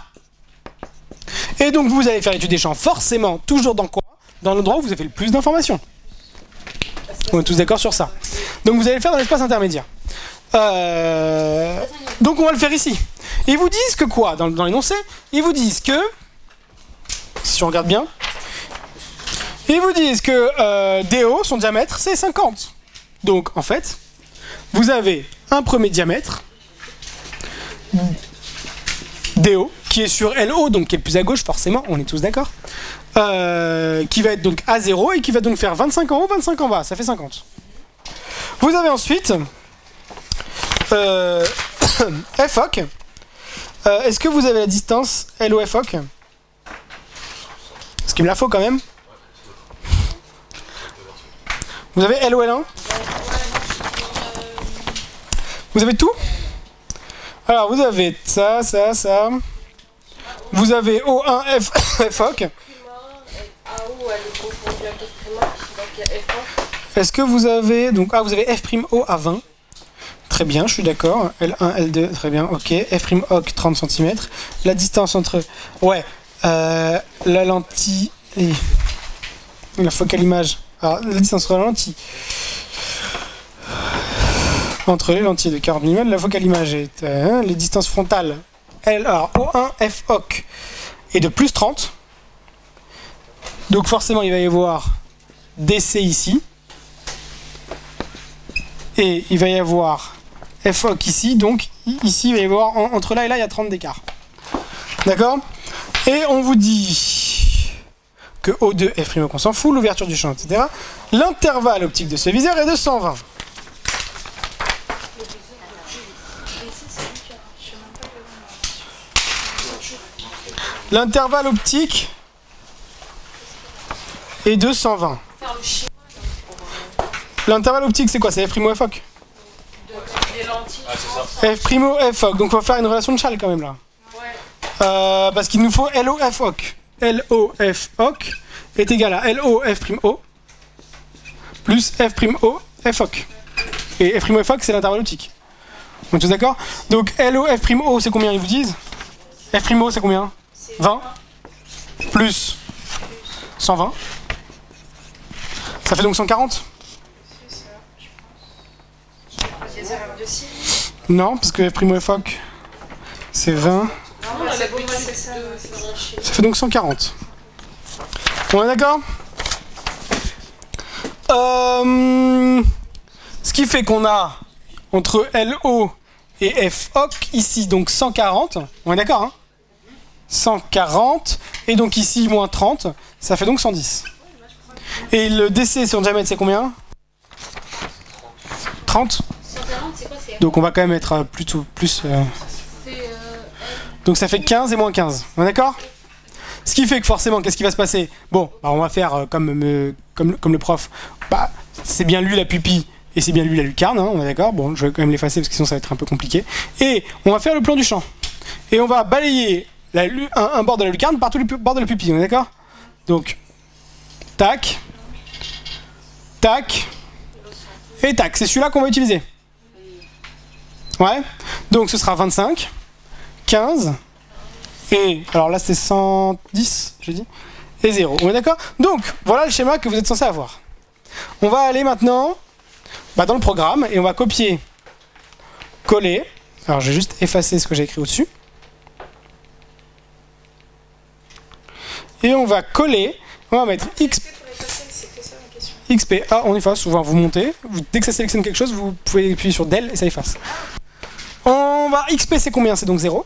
S1: Et donc vous allez faire étude des champs forcément toujours dans quoi? Dans l'endroit où vous avez le plus d'informations. On est tous d'accord sur ça. Donc vous allez le faire dans l'espace intermédiaire. Donc on va le faire ici. Ils vous disent que quoi? Dans l'énoncé, ils vous disent que, si on regarde bien, ils vous disent que DO, son diamètre, c'est 50. Donc en fait, vous avez un premier diamètre, DO, qui est sur LO, donc qui est le plus à gauche forcément, on est tous d'accord, qui va être donc à 0 et qui va donc faire 25 en haut, 25 en bas, ça fait 50. Vous avez ensuite FOC. Est-ce que vous avez la distance LO FOC? Parce qu'il me la faut quand même. Vous avez LO L1? Vous avez tout? Alors vous avez ça, ça, ça. Vous avez O1 FOC. Est-ce que vous avez donc vous avez F'O à 20. Très bien, je suis d'accord. L1, L2, très bien, ok. F'OC 30 cm. La distance entre la lentille et la focale image. Alors la distance entre la lentille entre les lentilles de 40 mm, la focale image est les distances frontales. Alors O1 FOC est de plus 30. Donc forcément il va y avoir DC ici. Et il va y avoir FOC ici. Donc ici il va y avoir entre là et là il y a 30 d'écart. D'accord? Et on vous dit que O2 F', qu'on s'en fout, l'ouverture du champ, etc. L'intervalle optique de ce viseur est de 120. L'intervalle optique est de 120. L'intervalle optique, c'est quoi? C'est F' FOC. F' FOC. Donc on va faire une relation de Chasles quand même là. Parce qu'il nous faut LO FOC. LO FOC est égal à LO F'O plus F'O FOC. Et F' FOC, c'est l'intervalle optique. On est tous d'accord? Donc LO F'O, c'est combien ils vous disent? F'O, c'est combien? 20 plus 120. Ça fait donc 140? Non, parce que F'O FOC, c'est 20. Ça fait donc 140. On est d'accord? Ce qui fait qu'on a entre LO et FOC ici donc 140. On est d'accord, hein? 140. Et donc ici moins 30. Ça fait donc 110. Et le DC sur le diamètre c'est combien? 30. Donc on va quand même être plutôt plus... Donc ça fait 15 et moins 15. On est d'accord? Ce qui fait que forcément, qu'est-ce qui va se passer? Bon, bah on va faire comme le prof. Bah, c'est bien lui la pupille et c'est bien lui la lucarne, hein, on est d'accord? Bon, je vais quand même l'effacer parce que sinon ça va être un peu compliqué. Et on va faire le plan du champ. Et on va balayer un bord de la lucarne par tous les bords de la pupille, on est d'accord? Donc, tac, tac, et tac. C'est celui-là qu'on va utiliser. Ouais. Donc ce sera 25, 15, et alors là c'est 110, j'ai dit, et 0. On est d'accord? Donc, voilà le schéma que vous êtes censé avoir. On va aller maintenant dans le programme et on va copier, coller. Alors je vais juste effacer ce que j'ai écrit au-dessus. Et on va coller, on va mettre XP. Ah, on efface, on va vous monter. Dès que ça sélectionne quelque chose, vous pouvez appuyer sur Del et ça efface. On va XP, c'est combien? C'est donc 0.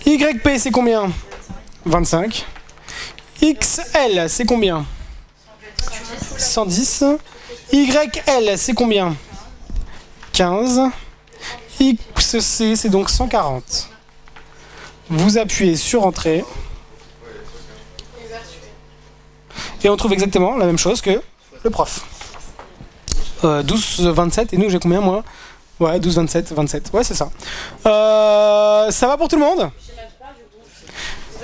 S1: YP, c'est combien? 25. XL, c'est combien? 110. YL, c'est combien? 15. XC, c'est donc 140. Vous appuyez sur Entrée. Et on trouve exactement la même chose que le prof. 12, 27, et nous j'ai combien moi? Ouais, 12, 27, 27. Ouais, c'est ça. Ça va pour tout le monde?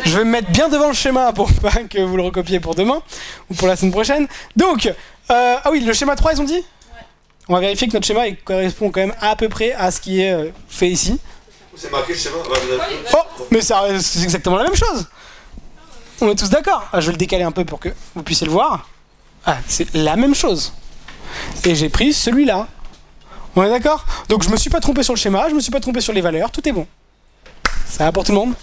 S1: Je vais me mettre bien devant le schéma pour pas que vous le recopiez pour demain ou pour la semaine prochaine. Donc, ah oui, le schéma 3, ils ont dit? On va vérifier que notre schéma il correspond quand même à peu près à ce qui est fait ici.
S5: C'est marqué le schéma.
S1: Oh, mais c'est exactement la même chose. On est tous d'accord. Ah, je vais le décaler un peu pour que vous puissiez le voir. Ah, c'est la même chose. Et j'ai pris celui-là. On est d'accord? Donc je me suis pas trompé sur le schéma, je me suis pas trompé sur les valeurs, tout est bon. Ça va pour tout le monde?